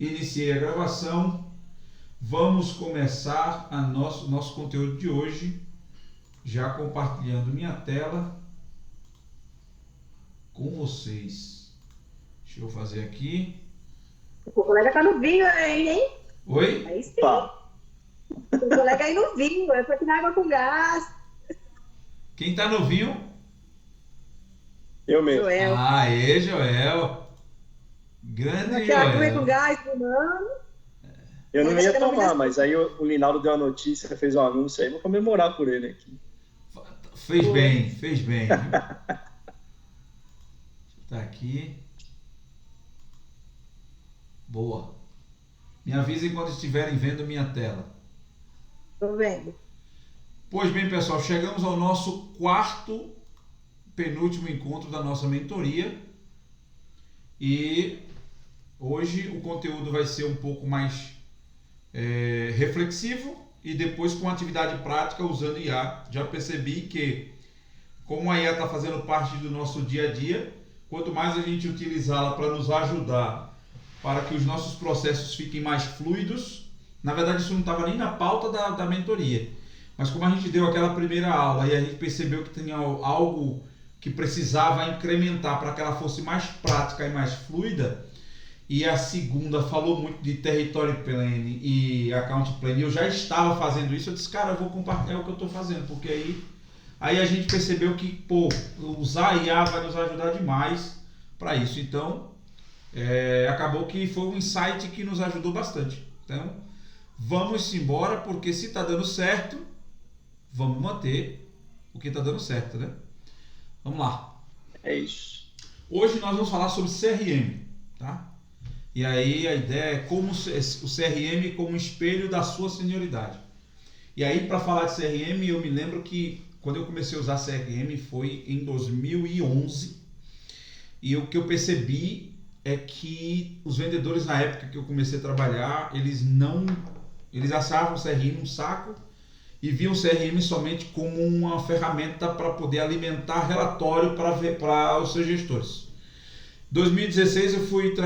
Iniciei a gravação. Vamos começar nosso conteúdo de hoje, já compartilhando minha tela com vocês. Deixa eu fazer aqui. O colega tá no vinho aí, hein? Oi? Aí sim. O colega aí no vinho, é porque na água com gás. Quem tá no vinho? Eu mesmo. Joel. Aê, Joel. Grande Aqui a aguinha com Joel. gás, fumando. Eu não Ele ia chega no tomar, Minas- mas aí o Linaldo deu a notícia, fez um anúncio aí, vou comemorar por ele aqui. Fez bem, fez bem. Viu? Tá aqui. Boa. Me avisem quando estiverem vendo minha tela. Tô vendo. Pois bem, pessoal, chegamos ao nosso quarto, penúltimo encontro da nossa mentoria. E hoje o conteúdo vai ser um pouco mais reflexivo e depois com atividade prática usando IA. Já percebi que, como a IA está fazendo parte do nosso dia a dia, quanto mais a gente utilizá-la para nos ajudar, para que os nossos processos fiquem mais fluidos. Na verdade, isso não estava nem na pauta da mentoria, mas como a gente deu aquela primeira aula e a gente percebeu que tinha algo que precisava incrementar para que ela fosse mais prática e mais fluida, e a segunda falou muito de Territory Planning e Account Planning, eu já estava fazendo isso, eu disse, cara, eu vou compartilhar o que eu estou fazendo, porque aí a gente percebeu que, usar a IA vai nos ajudar demais para isso. Então, acabou que foi um insight que nos ajudou bastante. Então, vamos embora, porque se está dando certo, vamos manter o que está dando certo, né? Vamos lá. É isso. Hoje nós vamos falar sobre CRM, tá? E aí a ideia é como o CRM como espelho da sua senioridade. E aí, para falar de CRM, eu me lembro que quando eu comecei a usar CRM foi em 2011, e o que eu percebi é que os vendedores, na época que eu comecei a trabalhar, eles achavam o CRM um saco e viam o CRM somente como uma ferramenta para poder alimentar relatório para os seus gestores. 2016 eu fui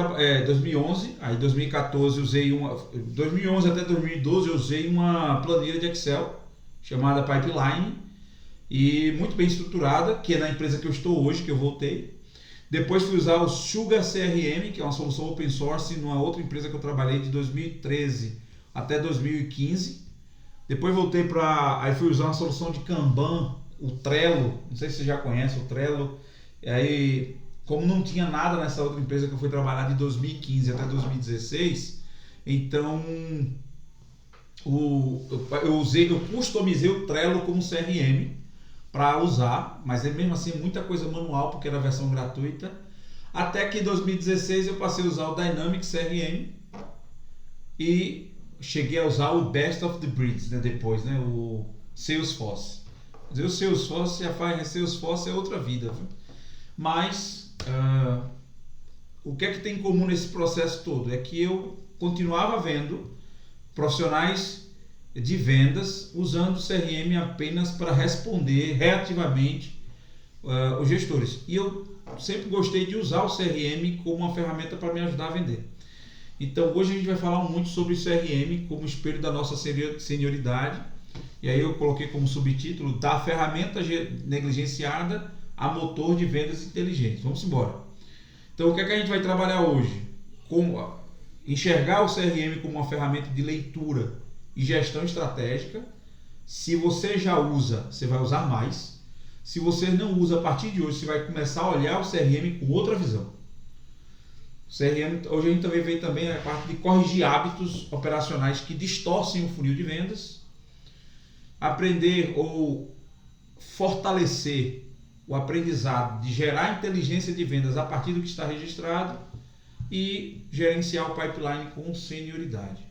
2011, aí 2014 usei 2011 até 2012 eu usei uma planilha de Excel chamada Pipeline, e muito bem estruturada, que é na empresa que eu estou hoje, que eu voltei. Depois fui usar o Sugar CRM, que é uma solução open source, numa outra empresa que eu trabalhei de 2013 até 2015. Depois voltei aí fui usar uma solução de Kanban, o Trello, não sei se você já conhece o Trello. E aí, como não tinha nada nessa outra empresa que eu fui trabalhar de 2015 até 2016, então eu customizei o Trello como CRM para usar, mas mesmo assim muita coisa manual, porque era a versão gratuita. Até que em 2016 eu passei a usar o Dynamics CRM e cheguei a usar o Best of the Breeds, né, depois, né, o Salesforce. O Salesforce é outra vida, viu? Mas o que é que tem em comum nesse processo todo? É que eu continuava vendo profissionais de vendas usando o CRM apenas para responder reativamente os gestores. E eu sempre gostei de usar o CRM como uma ferramenta para me ajudar a vender. Então hoje a gente vai falar muito sobre o CRM como espelho da nossa senioridade. E aí eu coloquei como subtítulo: da ferramenta negligenciada a motor de vendas inteligentes. Vamos embora. Então o que é que a gente vai trabalhar hoje? Como enxergar o CRM como uma ferramenta de leitura e gestão estratégica. Se você já usa, você vai usar mais. Se você não usa, a partir de hoje você vai começar a olhar o CRM com outra visão. CRM, hoje a gente também vê também a parte de corrigir hábitos operacionais que distorcem o funil de vendas, aprender ou fortalecer o aprendizado de gerar inteligência de vendas a partir do que está registrado e gerenciar o pipeline com senioridade.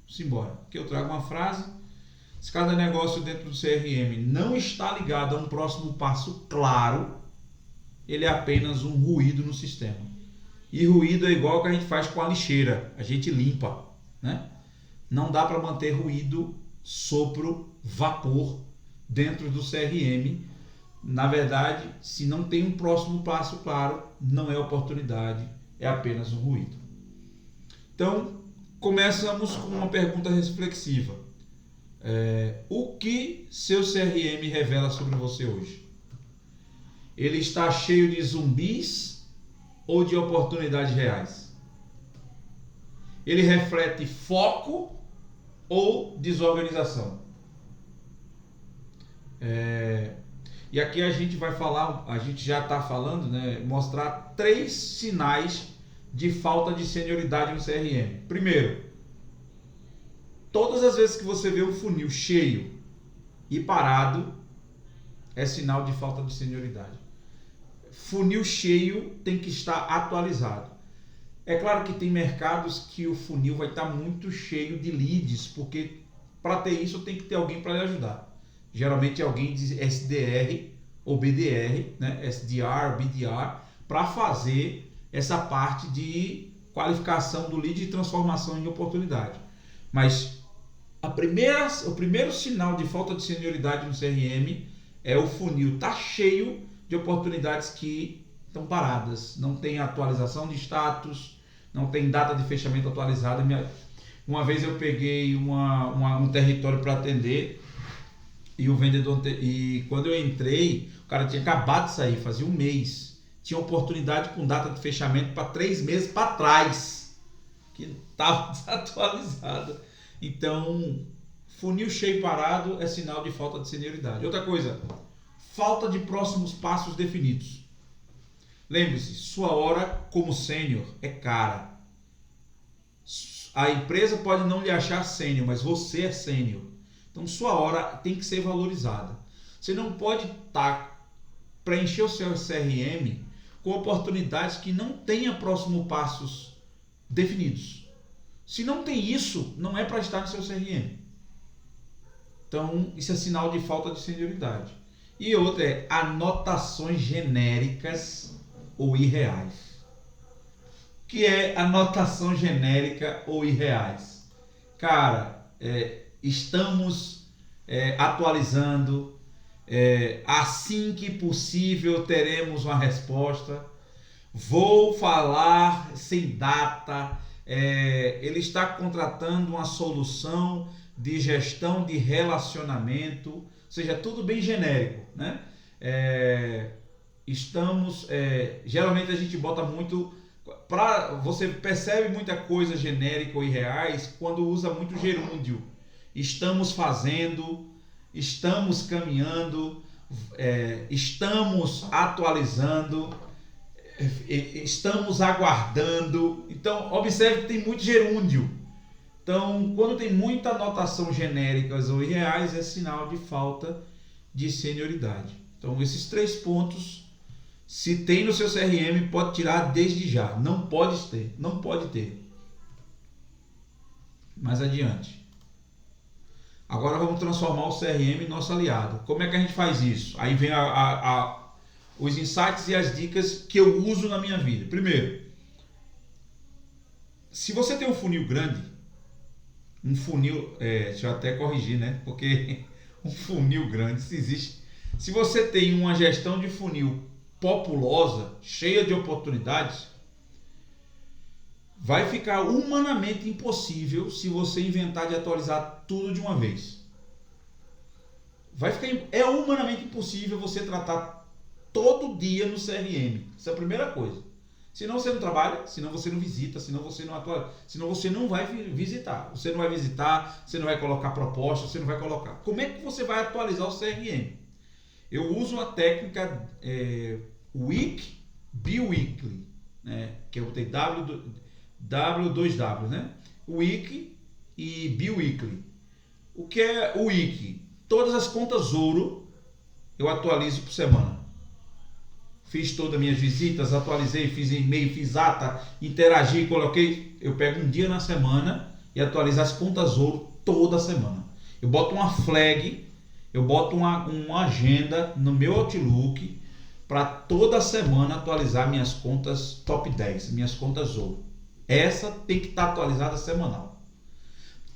Simbora, aqui eu trago uma frase: se cada negócio dentro do CRM não está ligado a um próximo passo claro, ele é apenas um ruído no sistema. E ruído é igual que a gente faz com a lixeira, a gente limpa, né? Não dá para manter ruído, sopro, vapor dentro do CRM. Na verdade, se não tem um próximo passo claro, não é oportunidade, é apenas um ruído. Então, começamos com uma pergunta reflexiva. O que seu CRM revela sobre você hoje? Ele está cheio de zumbis ou de oportunidades reais? Ele reflete foco ou desorganização? E aqui a gente vai falar, a gente já está falando, né, mostrar 3 sinais de falta de senioridade no CRM. Primeiro, todas as vezes que você vê um funil cheio e parado, é sinal de falta de senioridade. Funil cheio tem que estar atualizado. É claro que tem mercados que o funil vai estar muito cheio de leads, porque para ter isso tem que ter alguém para lhe ajudar. Geralmente alguém de SDR ou BDR, né? SDR, BDR, para fazer essa parte de qualificação do lead e transformação em oportunidade. Mas o primeiro sinal de falta de senioridade no CRM é o funil tá cheio de oportunidades que estão paradas, não tem atualização de status, não tem data de fechamento atualizada. Uma vez eu peguei um território para atender e o vendedor, e quando eu entrei, o cara tinha acabado de sair, fazia um mês, tinha oportunidade com data de fechamento para 3 meses para trás, que estava desatualizada. Então, funil cheio parado é sinal de falta de senioridade. Outra coisa, falta de próximos passos definidos. Lembre-se, sua hora como sênior é cara. A empresa pode não lhe achar sênior, mas você é sênior. Então sua hora tem que ser valorizada. Você não pode preencher o seu CRM com oportunidades que não tenha próximos passos definidos. Se não tem isso, não é para estar no seu CRM. Então isso é sinal de falta de senioridade. E outra é anotações genéricas ou irreais. O que é anotação genérica ou irreais? Cara, estamos atualizando, assim que possível teremos uma resposta, vou falar sem data, ele está contratando uma solução de gestão de relacionamento, ou seja, tudo bem genérico, né? Geralmente a gente bota muito, você percebe muita coisa genérica ou irreais quando usa muito gerúndio. Estamos fazendo, estamos caminhando, estamos atualizando, estamos aguardando. Então observe que tem muito gerúndio. Então quando tem muita anotação genéricas ou irreais é sinal de falta de senioridade. Então esses 3 pontos, se tem no seu CRM, pode tirar desde já. Não pode ter. Mais adiante. Agora vamos transformar o CRM em nosso aliado. Como é que a gente faz isso? Aí vem os insights e as dicas que eu uso na minha vida. Primeiro, se você tem um funil grande, deixa eu até corrigir, né? Porque um funil grande, se existe. Se você tem uma gestão de funil populosa, cheia de oportunidades, vai ficar humanamente impossível se você inventar de atualizar tudo de uma vez. É humanamente impossível você tratar todo dia no CRM. Essa é a primeira coisa. Senão você não trabalha, senão você não visita, senão você não atualiza, senão você não vai visitar. Você não vai visitar, você não vai colocar proposta, você não vai colocar. Como é que você vai atualizar o CRM? Eu uso a técnica Week, Biweekly, né? Que eu botei W2W, né? Week e Biweekly. O que é o Week? Todas as contas ouro eu atualizo por semana. Fiz todas as minhas visitas, atualizei, fiz e-mail, fiz ata, interagi, coloquei. Eu pego um dia na semana e atualizo as contas ouro toda semana. Eu boto uma flag, eu boto uma agenda no meu Outlook para toda semana atualizar minhas contas top 10, minhas contas ouro. Essa tem que estar atualizada semanal.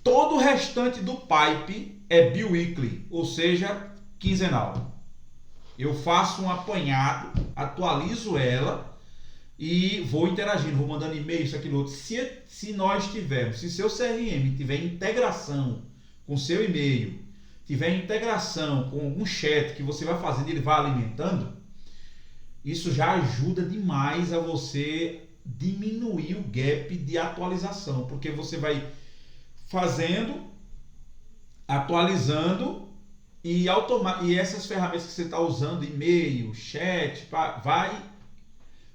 Todo o restante do pipe é biweekly, ou seja, quinzenal. Eu faço um apanhado, atualizo ela, e vou interagindo, vou mandando e-mail, isso, aquilo outro. Se nós tivermos, se seu CRM tiver integração com seu e-mail, tiver integração com algum chat que você vai fazendo e ele vai alimentando, isso já ajuda demais a você diminuir o gap de atualização, porque você vai fazendo, atualizando e essas ferramentas que você está usando, e-mail, chat, vai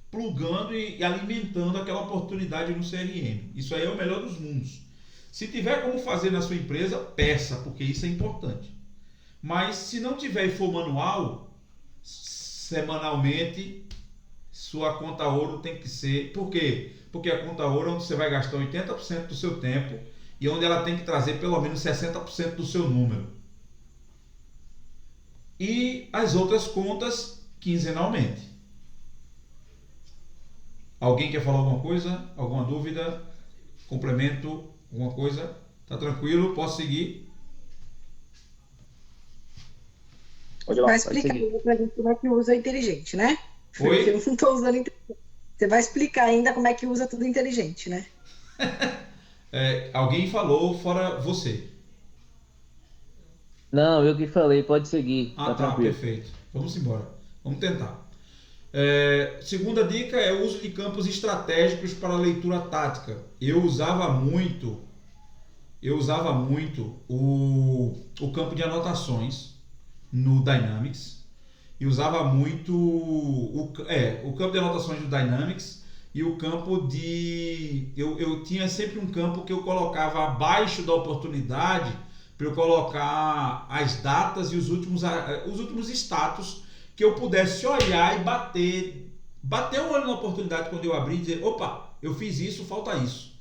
plugando e alimentando aquela oportunidade no CRM. Isso aí é o melhor dos mundos. Se tiver como fazer na sua empresa, peça, porque isso é importante. Mas se não tiver e for manual, semanalmente, sua conta ouro tem que ser... Por quê? Porque a conta ouro é onde você vai gastar 80% do seu tempo e onde ela tem que trazer pelo menos 60% do seu número. E as outras contas quinzenalmente. Alguém quer falar alguma coisa? Alguma dúvida? Complemento? Alguma coisa? Tá tranquilo? Posso seguir? Pode lá, Vai pode explicar seguir. ainda pra gente como é que usa inteligente, né? Porque Oi? eu não tô usando inteligente. Você vai explicar ainda como é que usa tudo inteligente, né? Alguém falou fora você. Não, eu que falei, pode seguir, Ah, tá tá, tranquilo. perfeito. Vamos embora. Vamos tentar. Segunda dica é o uso de campos estratégicos para leitura tática. Eu usava muito o campo de anotações no Dynamics e usava muito o campo de anotações do Dynamics e o campo de... Eu tinha sempre um campo que eu colocava abaixo da oportunidade para eu colocar as datas e os últimos status que eu pudesse olhar e bater o olho na oportunidade quando eu abri e dizer, opa, eu fiz isso, falta isso.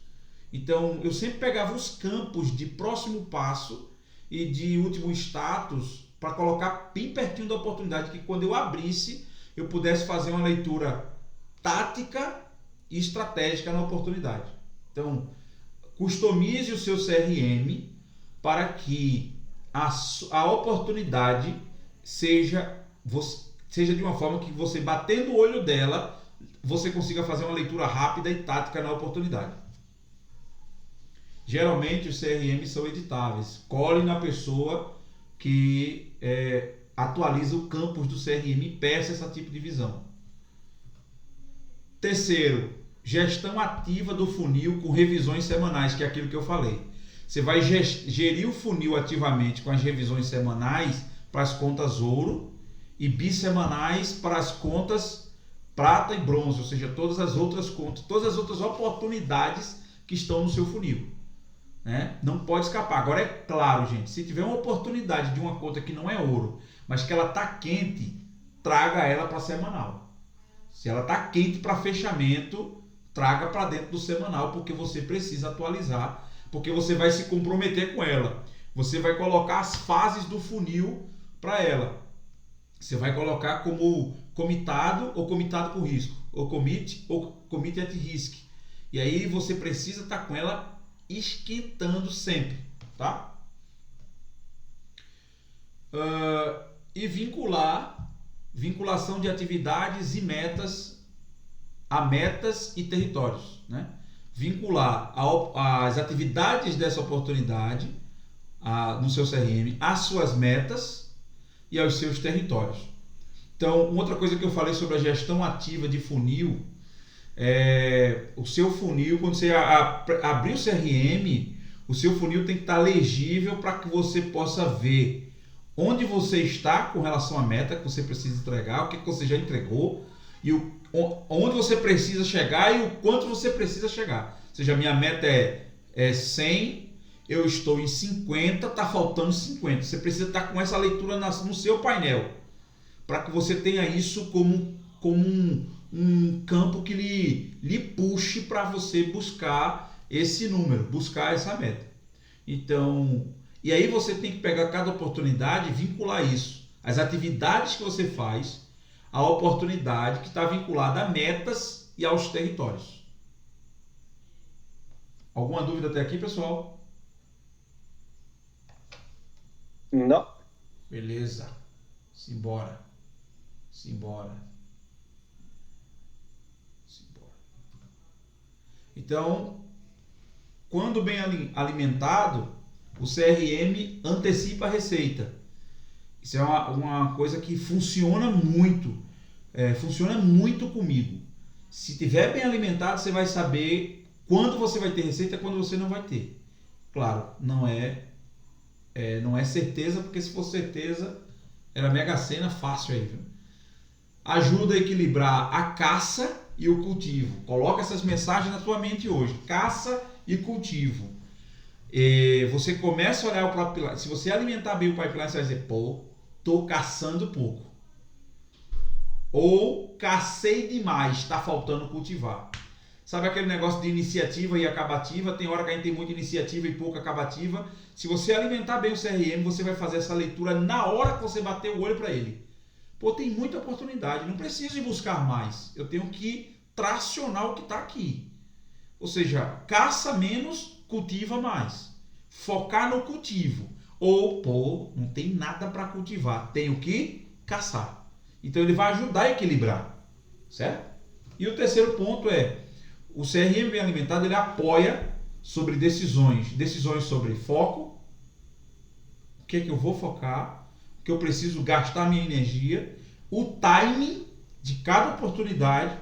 Então eu sempre pegava os campos de próximo passo e de último status para colocar bem pertinho da oportunidade, que quando eu abrisse eu pudesse fazer uma leitura tática e estratégica na oportunidade. Então customize o seu CRM para que a oportunidade seja de uma forma que você, batendo o olho dela, você consiga fazer uma leitura rápida e tática na oportunidade. Geralmente os CRMs são editáveis. Cole na pessoa que atualiza o campus do CRM e peça esse tipo de visão. Terceiro, gestão ativa do funil com revisões semanais, que é aquilo que eu falei. Você vai gerir o funil ativamente com as revisões semanais para as contas ouro e bissemanais para as contas prata e bronze, ou seja, todas as outras contas, todas as outras oportunidades que estão no seu funil, né? Não pode escapar. Agora é claro, gente, se tiver uma oportunidade de uma conta que não é ouro, mas que ela está quente, traga ela para semanal. Se ela está quente para fechamento, traga para dentro do semanal, porque você precisa atualizar, porque você vai se comprometer com ela. Você vai colocar as fases do funil para ela. Você vai colocar como comitado ou comitado com risco, ou commit at risk. E aí você precisa estar com ela esquentando sempre, tá? E vinculação de atividades e metas a metas e territórios, né? Vincular as atividades dessa oportunidade no seu CRM às suas metas e aos seus territórios. Então, outra coisa que eu falei sobre a gestão ativa de funil, o seu funil, quando você abrir o CRM, o seu funil tem que estar legível para que você possa ver onde você está com relação à meta que você precisa entregar, o que você já entregou e onde você precisa chegar e o quanto você precisa chegar. Ou seja, a minha meta é 100, eu estou em 50, está faltando 50. Você precisa estar com essa leitura no seu painel, para que você tenha isso como um campo que lhe puxe para você buscar esse número, buscar essa meta. Então, e aí você tem que pegar cada oportunidade e vincular isso. As atividades que você faz, a oportunidade que está vinculada a metas e aos territórios. Alguma dúvida até aqui, pessoal? Não. Beleza. Simbora. Então, quando bem alimentado, o CRM antecipa a receita. Isso é uma coisa que funciona muito. Funciona muito comigo. Se tiver bem alimentado, você vai saber quando você vai ter receita e quando você não vai ter. Claro, não é certeza, porque se fosse certeza, era Mega Sena fácil aí, viu? Ajuda a equilibrar a caça e o cultivo. Coloca essas mensagens na sua mente hoje. Caça e cultivo. Você começa a olhar o pipeline. Se você alimentar bem o pipeline, você vai dizer, tô caçando pouco. Ou cacei demais, está faltando cultivar. Sabe aquele negócio de iniciativa e acabativa? Tem hora que a gente tem muita iniciativa e pouca acabativa. Se você alimentar bem o CRM, você vai fazer essa leitura na hora que você bater o olho para ele. Tem muita oportunidade, não preciso ir buscar mais. Eu tenho que tracionar o que está aqui. Ou seja, caça menos, cultiva mais. Focar no cultivo. Ou, não tem nada para cultivar, tenho que caçar. Então ele vai ajudar a equilibrar, certo? E o terceiro ponto o CRM bem alimentado, ele apoia sobre decisões sobre foco, o que é que eu vou focar, o que eu preciso gastar minha energia, o timing de cada oportunidade,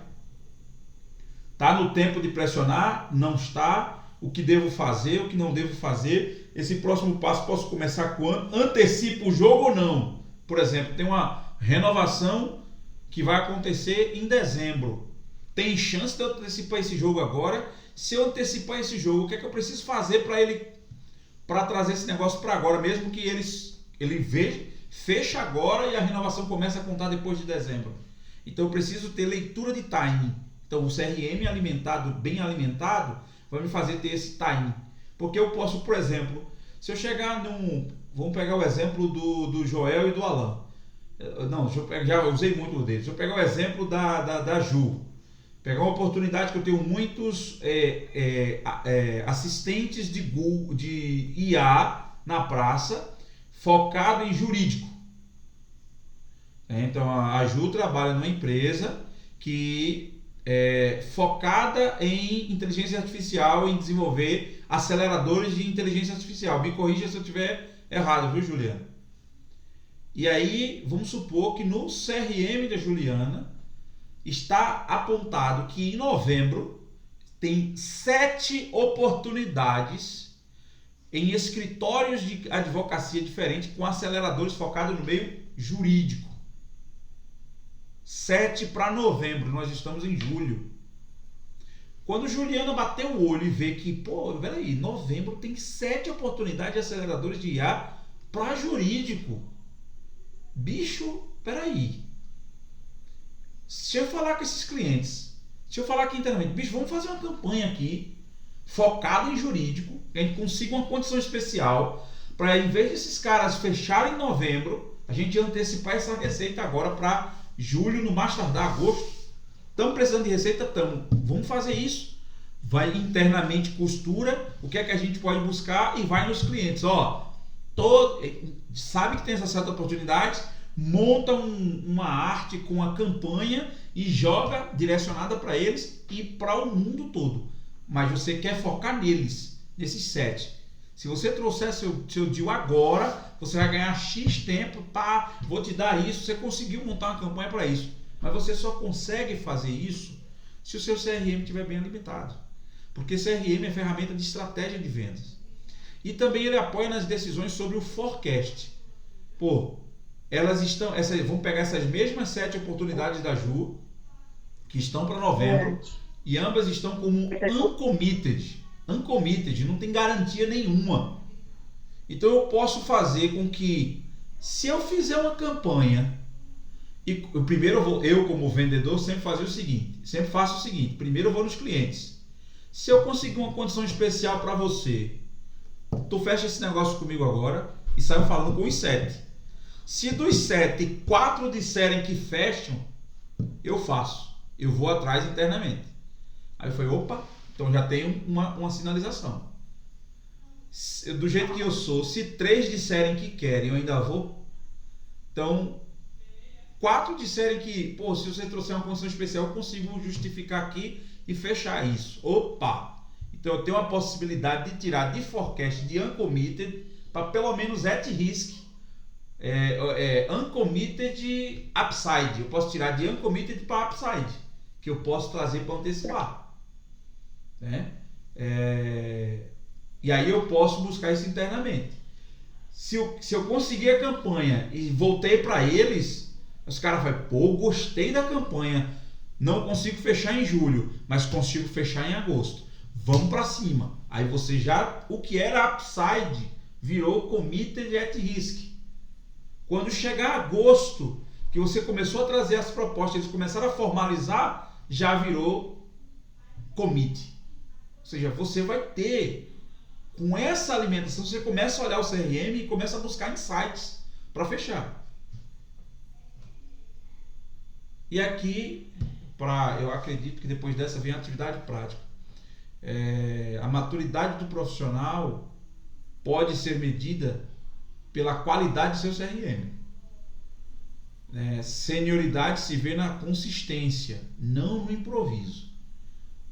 está no tempo de pressionar, não está, o que devo fazer, o que não devo fazer, esse próximo passo posso começar quando, antecipo o jogo ou não. Por exemplo, tem uma renovação que vai acontecer em dezembro. Tem chance de eu antecipar esse jogo agora? Se eu antecipar esse jogo, o que é que eu preciso fazer para trazer esse negócio para agora, mesmo que ele feche agora e a renovação começa a contar depois de dezembro? Então eu preciso ter leitura de timing. Então o CRM bem alimentado, vai me fazer ter esse timing. Porque eu posso, por exemplo, se eu chegar vamos pegar o exemplo do Joel e do Alan. Não, já usei muito deles. Se eu pegar o exemplo da Ju, pegar uma oportunidade que eu tenho muitos assistentes de IA na praça, focado em jurídico. Então a Ju trabalha numa empresa que é focada em inteligência artificial, em desenvolver aceleradores de inteligência artificial. Me corrija se eu estiver errado, viu, Juliana? E aí, vamos supor que no CRM da Juliana está apontado que em novembro tem 7 oportunidades em escritórios de advocacia diferentes com aceleradores focados no meio jurídico. 7 para novembro, nós estamos em julho. Quando Juliana bater o olho e ver que, peraí, novembro tem 7 oportunidades de aceleradores de IA para jurídico. Bicho, peraí. Se eu falar com esses clientes, se eu falar aqui internamente, bicho, vamos fazer uma campanha aqui, focada em jurídico, que a gente consiga uma condição especial, para em vez desses caras fecharem em novembro, a gente antecipar essa receita agora para julho, no mais tardar agosto. Estamos precisando de receita? Estamos. Vamos fazer isso. Vai internamente, costura, o que é que a gente pode buscar e vai nos clientes. Sabe que tem essa certa oportunidade, monta uma arte com a campanha e joga direcionada para eles e para o mundo todo. Mas você quer focar neles, nesses 7. Se você trouxer seu deal agora, você vai ganhar X tempo, vou te dar isso, você conseguiu montar uma campanha para isso. Mas você só consegue fazer isso se o seu CRM estiver bem alimentado. Porque CRM é ferramenta de estratégia de vendas. E também ele apoia nas decisões sobre o forecast. Vamos pegar essas mesmas 7 oportunidades da Ju, que estão para novembro, e ambas estão como uncommitted. Uncommitted, não tem garantia nenhuma. Então eu posso fazer com que, se eu fizer uma campanha, e primeiro eu como vendedor sempre faço o seguinte, primeiro eu vou nos clientes. Se eu conseguir uma condição especial para você, tu fecha esse negócio comigo agora e sai falando com os 7. Se dos 7, 4 disserem que fecham, eu faço. Eu vou atrás internamente. Aí foi, então já tenho uma sinalização. Do jeito que eu sou, se 3 disserem que querem, eu ainda vou. Então, 4 disserem que, se você trouxer uma condição especial, eu consigo justificar aqui e fechar isso. Opa! Então eu tenho a possibilidade de tirar de forecast de uncommitted para pelo menos at risk, uncommitted upside. Eu posso tirar de uncommitted para upside, que eu posso trazer para antecipar. Né? E aí eu posso buscar isso internamente. Se eu conseguir a campanha e voltei para eles, os caras falam, pô, gostei da campanha, não consigo fechar em julho, mas consigo fechar em agosto. Vamos para cima. Aí você já, o que era upside, virou committed at risk. Quando chegar agosto, que você começou a trazer as propostas, eles começaram a formalizar, já virou commit. Ou seja, você vai ter, com essa alimentação, você começa a olhar o CRM e começa a buscar insights para fechar. E aqui, eu acredito que depois dessa vem a atividade prática. A maturidade do profissional pode ser medida pela qualidade do seu CRM. Senioridade se vê na consistência, não no improviso.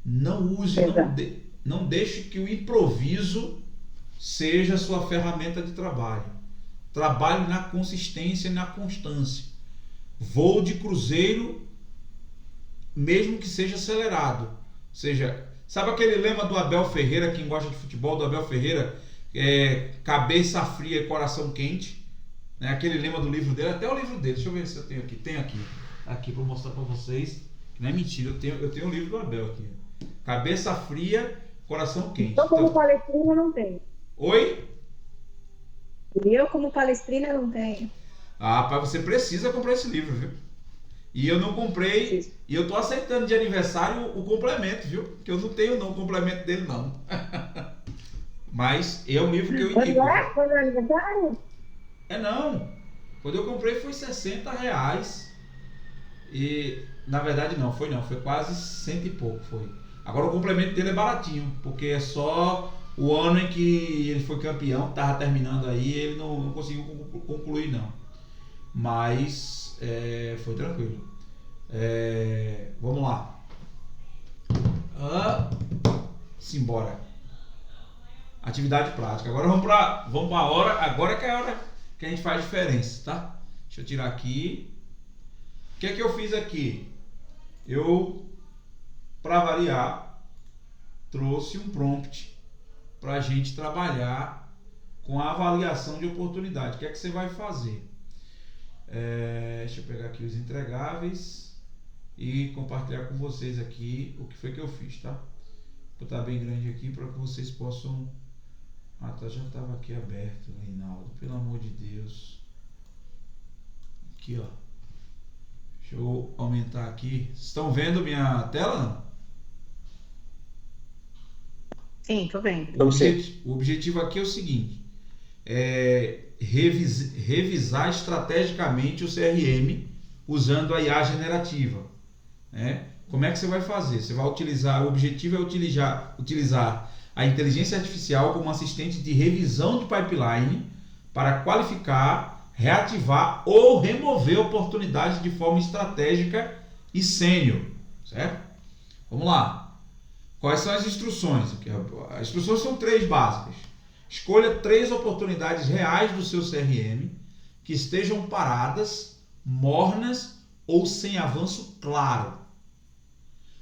Não use, não deixe que o improviso seja a sua ferramenta de trabalho. Trabalhe na consistência e na constância. Voo de cruzeiro, mesmo que seja acelerado. Ou seja, sabe aquele lema do Abel Ferreira, quem gosta de futebol, do Abel Ferreira, cabeça fria e coração quente, né? Aquele lema do livro dele, até o livro dele, deixa eu ver se eu tenho aqui, tem aqui para mostrar para vocês, que não é mentira, eu tenho o livro do Abel aqui, cabeça fria, coração quente. Eu como palestrina não tenho. Oi? Eu como palestrina não tenho. Pai, você precisa comprar esse livro, viu? E eu não comprei, e eu tô aceitando de aniversário o complemento, viu? Porque eu não tenho o complemento dele não. Mas é um livro que eu indico. Quando é aniversário? Não. Quando eu comprei foi R$60. E na verdade foi quase 100 e pouco foi. Agora o complemento dele é baratinho, porque é só o ano em que ele foi campeão, que tava terminando aí, ele não conseguiu concluir não. Mas foi tranquilo. Vamos lá. Simbora. Atividade prática. Agora vamos para a hora. Agora que é a hora que a gente faz diferença, tá? Deixa eu tirar aqui. O que é que eu fiz aqui? Eu, para variar, trouxe um prompt para a gente trabalhar com a avaliação de oportunidade. O que é que você vai fazer? Deixa eu pegar aqui os entregáveis e compartilhar com vocês aqui o que foi que eu fiz, tá? Vou botar bem grande aqui para que vocês possam... já estava aqui aberto, Reinaldo, pelo amor de Deus. Aqui, ó. Deixa eu aumentar aqui. Vocês estão vendo minha tela, não? Sim, tô vendo. O objetivo aqui é o seguinte: revisar estrategicamente o CRM usando a IA generativa. Né? Como é que você vai fazer? Você vai utilizar, o objetivo é utilizar a inteligência artificial como assistente de revisão de pipeline para qualificar, reativar ou remover oportunidades de forma estratégica e sênior. Certo? Vamos lá. Quais são as instruções? As instruções são 3 básicas. Escolha 3 oportunidades reais do seu CRM que estejam paradas, mornas ou sem avanço claro.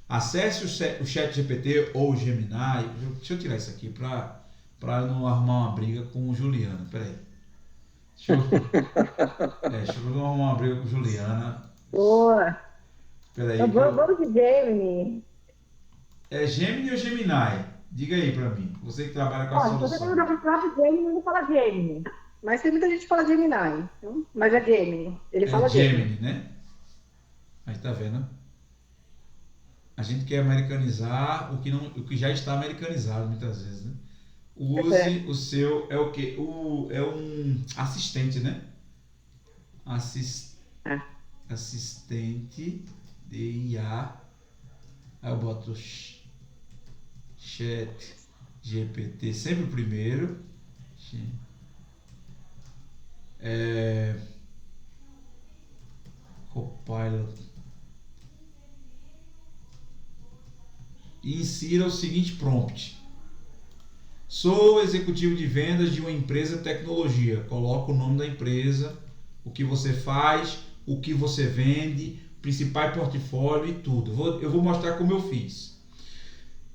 Acesse o ChatGPT ou o Gemini. Deixa eu tirar isso aqui para não arrumar uma briga com o Juliana. Peraí. Deixa eu não arrumar uma briga com o Juliana. Boa. Peraí. Vamos de Gemini. É Gemini ou Gemini? Diga aí pra mim. Você que trabalha com a solução. Se você não falar Gemini, eu não falo Gemini. Mas tem muita gente que fala Gemini. Então, mas é Gemini. Ele fala Gemini, né? Aí tá vendo? A gente quer americanizar o que já está americanizado muitas vezes, né? Use o seu... É o quê? É um assistente, né? Assistente de IA. Aí eu boto Chat GPT sempre o primeiro. Copilot. e insira o seguinte prompt. Sou executivo de vendas de uma empresa de tecnologia. Coloca o nome da empresa, o que você faz, o que você vende, principal portfólio e tudo. Eu vou mostrar como eu fiz.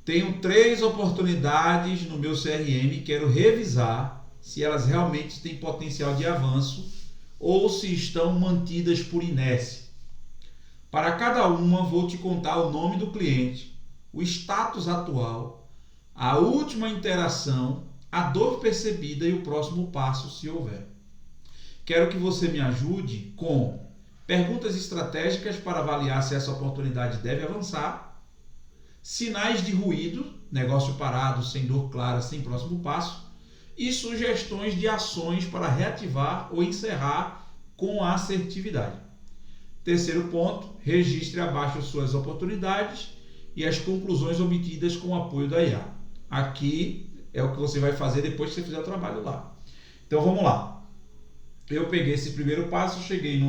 Tenho 3 oportunidades no meu CRM e quero revisar se elas realmente têm potencial de avanço ou se estão mantidas por inércia. Para cada uma, vou te contar o nome do cliente, o status atual, a última interação, a dor percebida e o próximo passo, se houver. Quero que você me ajude com perguntas estratégicas para avaliar se essa oportunidade deve avançar, sinais de ruído, negócio parado, sem dor clara, sem próximo passo, e sugestões de ações para reativar ou encerrar com assertividade. Terceiro ponto, registre abaixo suas oportunidades e as conclusões obtidas com o apoio da IA. Aqui é o que você vai fazer depois que você fizer o trabalho lá. Então vamos lá. Eu peguei esse primeiro passo, cheguei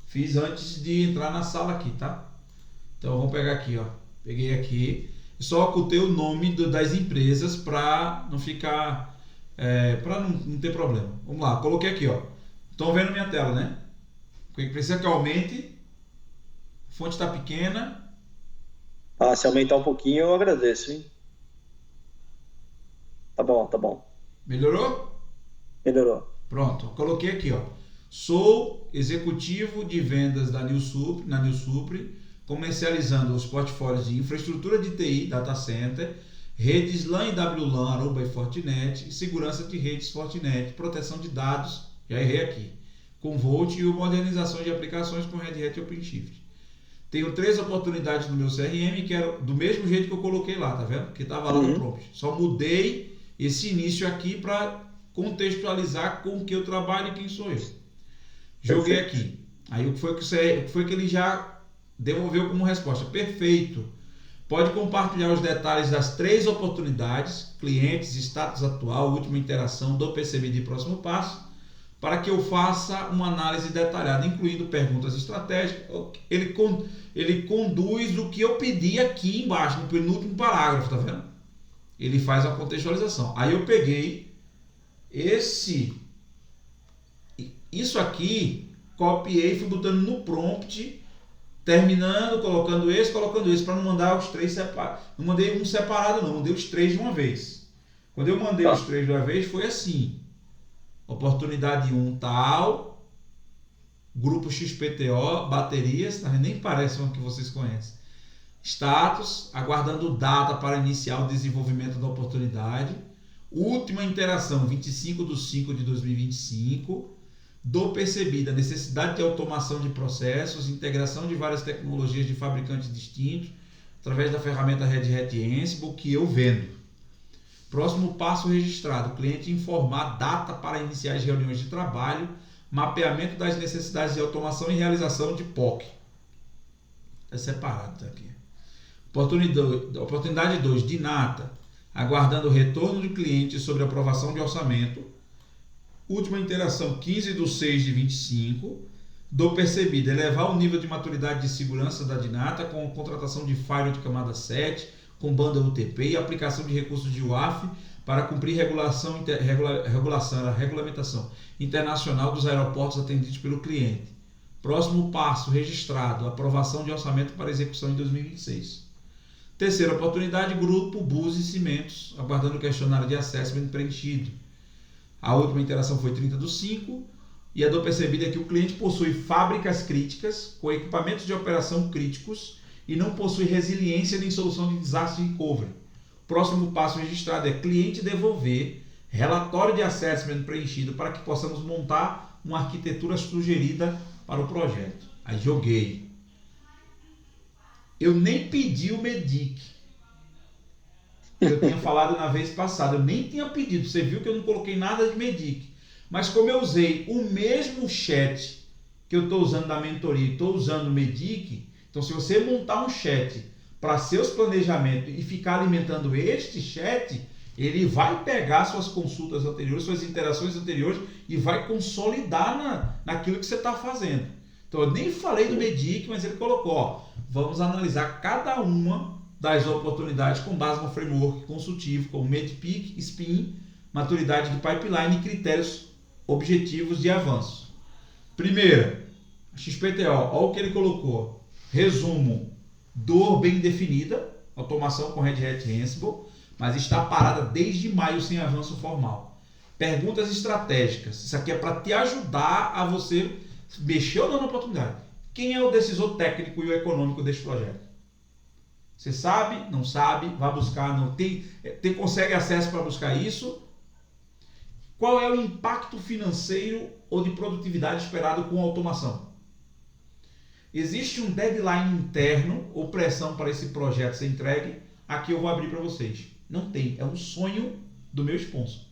fiz antes de entrar na sala aqui, tá? Então vamos pegar aqui, ó. Peguei aqui, só ocultei o nome das empresas para não ficar, para não ter problema. Vamos lá, coloquei aqui, ó. Estão vendo minha tela, né? Precisa que aumente. A fonte está pequena. Se aumentar um pouquinho, eu agradeço, hein? Tá bom, tá bom. Melhorou? Melhorou. Pronto, coloquei aqui, ó. Sou executivo de vendas na Newsupre, comercializando os portfólios de infraestrutura de TI, data center, redes LAN e WLAN, Aruba e Fortinet, segurança de redes Fortinet, proteção de dados, já errei aqui, com Volt e modernização de aplicações com Red Hat e OpenShift. Tenho 3 oportunidades no meu CRM, que era do mesmo jeito que eu coloquei lá, tá vendo? Que estava lá no prompt. Só mudei esse início aqui para contextualizar com o que eu trabalho e quem sou eu. Joguei aqui. Aí o que foi que ele já devolveu como resposta? Perfeito. Pode compartilhar os detalhes das 3 oportunidades, clientes, status atual, última interação, do percebido e próximo passo, para que eu faça uma análise detalhada, incluindo perguntas estratégicas. Ele conduz o que eu pedi aqui embaixo, no penúltimo parágrafo, tá vendo? Ele faz a contextualização. Aí eu peguei isso aqui, copiei, fui botando no prompt, terminando, colocando esse, para não mandar os 3 separados. Não mandei um separado não, mandei os 3 de uma vez. Quando eu mandei os 3 de uma vez, foi assim. Oportunidade 1 tal, grupo XPTO, baterias, nem parece uma que vocês conhecem. Status, aguardando data para iniciar o desenvolvimento da oportunidade. Última interação, 25/5/2025. Do percebida, necessidade de automação de processos, integração de várias tecnologias de fabricantes distintos, através da ferramenta Red Hat Ansible, que eu vendo. Próximo passo registrado, cliente informar data para iniciar as reuniões de trabalho, mapeamento das necessidades de automação e realização de POC. É separado tá aqui. Oportunidade 2, DINATA, aguardando o retorno do cliente sobre aprovação de orçamento. Última interação, 15/6/25. Do percebido, elevar o nível de maturidade de segurança da DINATA com contratação de firewall de camada 7, com banda UTP e aplicação de recursos de UAF para cumprir regulamentação internacional dos aeroportos atendidos pelo cliente. Próximo passo registrado, aprovação de orçamento para execução em 2026. Terceira oportunidade, grupo Bus e Cimentos, aguardando o questionário de assessment preenchido. A última interação foi 30/5 e a do percebido é que o cliente possui fábricas críticas com equipamentos de operação críticos e não possui resiliência nem solução de desastre recovery. Próximo passo registrado é cliente devolver relatório de assessment preenchido para que possamos montar uma arquitetura sugerida para o projeto. Aí joguei. Eu nem pedi o MEDIC. Eu tinha falado na vez passada, eu nem tinha pedido. Você viu que eu não coloquei nada de MEDIC. Mas como eu usei o mesmo chat que eu estou usando da mentoria e estou usando o MEDIC, então se você montar um chat para seus planejamentos e ficar alimentando este chat, ele vai pegar suas consultas anteriores, suas interações anteriores e vai consolidar naquilo que você está fazendo. Então eu nem falei do MEDIC, mas ele colocou, ó, vamos analisar cada uma das oportunidades com base no framework consultivo como MEDPIC, SPIN, maturidade de pipeline e critérios objetivos de avanço. Primeira, XPTO, olha o que ele colocou. Resumo, dor bem definida, automação com Red Hat Ansible, mas está parada desde maio sem avanço formal. Perguntas estratégicas, isso aqui é para te ajudar a você mexer ou não na oportunidade. Quem é o decisor técnico e o econômico deste projeto? Você sabe, não sabe, vai buscar, não consegue acesso para buscar isso? Qual é o impacto financeiro ou de produtividade esperado com a automação? Existe um deadline interno ou pressão para esse projeto ser entregue? Aqui eu vou abrir para vocês. Não tem, é um sonho do meu sponsor.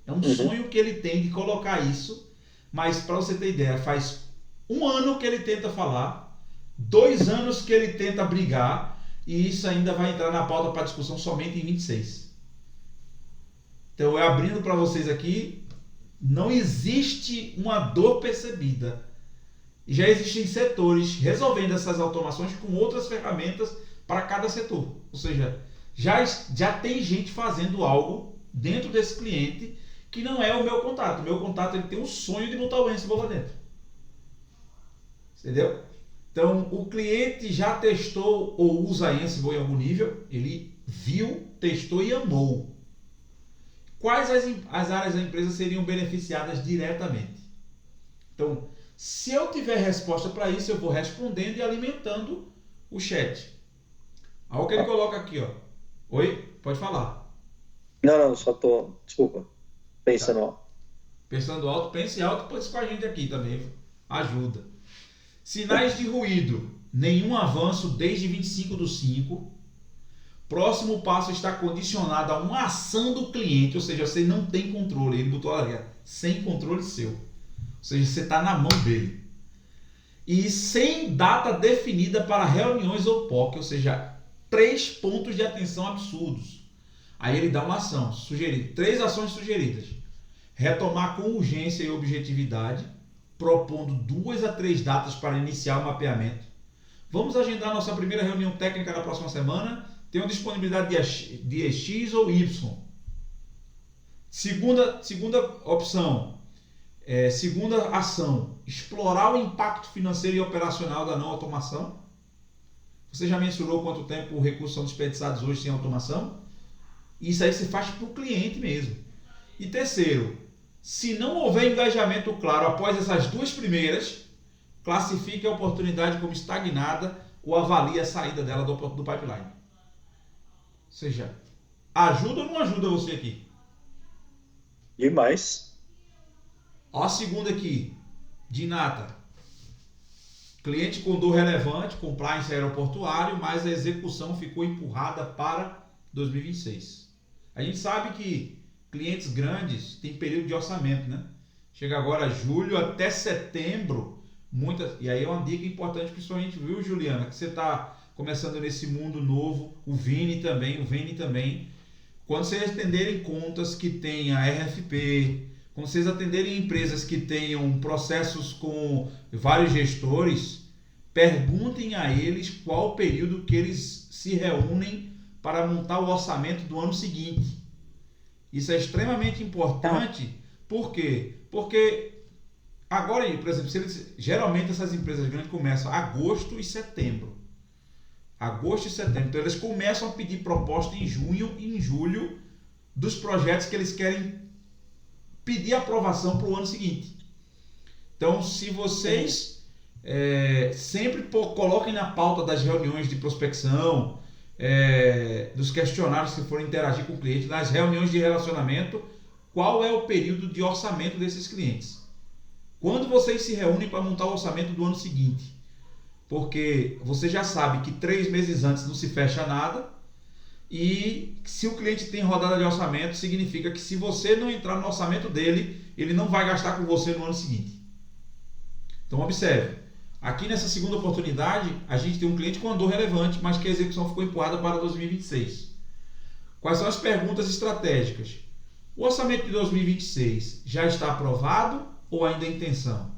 É um sonho que ele tem de colocar isso, mas para você ter ideia, faz 1 ano que ele tenta falar, 2 anos que ele tenta brigar, e isso ainda vai entrar na pauta para discussão somente em 26. Então, eu abrindo para vocês aqui, não existe uma dor percebida. Já existem setores resolvendo essas automações com outras ferramentas para cada setor. Ou seja, já tem gente fazendo algo dentro desse cliente que não é o meu contato. O meu contato ele tem um sonho de botar o Ansible lá dentro. Entendeu? Então, o cliente já testou ou usa Ansible em algum nível, ele viu, testou e amou. Quais as áreas da empresa seriam beneficiadas diretamente? Então, se eu tiver resposta para isso, eu vou respondendo e alimentando o chat. Olha o que ele coloca aqui, ó. Oi? Pode falar. Não, só tô, desculpa, pensando alto. Pensando alto, pense alto, pense com a gente aqui também. Ajuda. Sinais de ruído. Nenhum avanço desde 25/5. Próximo passo está condicionado a uma ação do cliente, ou seja, você não tem controle. Ele botou ali, sem controle seu. Ou seja, você está na mão dele. E sem data definida para reuniões ou POC, ou seja, 3 pontos de atenção absurdos. Aí ele dá uma ação sugerida, 3 ações sugeridas. Retomar com urgência e objetividade, propondo 2 a 3 datas para iniciar o mapeamento. Vamos agendar nossa primeira reunião técnica na próxima semana. Tem uma disponibilidade de X ou Y. Segunda opção, segunda ação, explorar o impacto financeiro e operacional da não automação. Você já mensurou quanto tempo os recursos são desperdiçados hoje sem automação? Isso aí se faz para o cliente mesmo. E terceiro, se não houver engajamento claro após essas 2 primeiras, classifique a oportunidade como estagnada ou avalie a saída dela do pipeline. Ou seja, ajuda ou não ajuda você aqui? Demais. Ó a segunda aqui, de nata. Cliente com dor relevante, compliance aeroportuário, mas a execução ficou empurrada para 2026. A gente sabe que clientes grandes têm período de orçamento, né? Chega agora julho até setembro, e aí é uma dica importante, principalmente, viu, Juliana, que você está começando nesse mundo novo, o Vini também. Quando vocês atenderem contas que tenha RFP, quando vocês atenderem empresas que tenham processos com vários gestores, perguntem a eles qual o período que eles se reúnem para montar o orçamento do ano seguinte. Isso é extremamente importante. Por quê? Porque agora, por exemplo, geralmente essas empresas grandes começam agosto e setembro. Então eles começam a pedir proposta em junho e em julho dos projetos que eles querem pedir aprovação para o ano seguinte. Então, se vocês sempre coloquem na pauta das reuniões de prospecção, dos questionários que forem interagir com o cliente, nas reuniões de relacionamento, qual é o período de orçamento desses clientes. Quando vocês se reúnem para montar o orçamento do ano seguinte, porque você já sabe que 3 meses antes não se fecha nada, e se o cliente tem rodada de orçamento, significa que se você não entrar no orçamento dele, ele não vai gastar com você no ano seguinte. Então observe, aqui nessa segunda oportunidade, a gente tem um cliente com uma dor relevante, mas que a execução ficou empurrada para 2026. Quais são as perguntas estratégicas? O orçamento de 2026 já está aprovado ou ainda é intenção?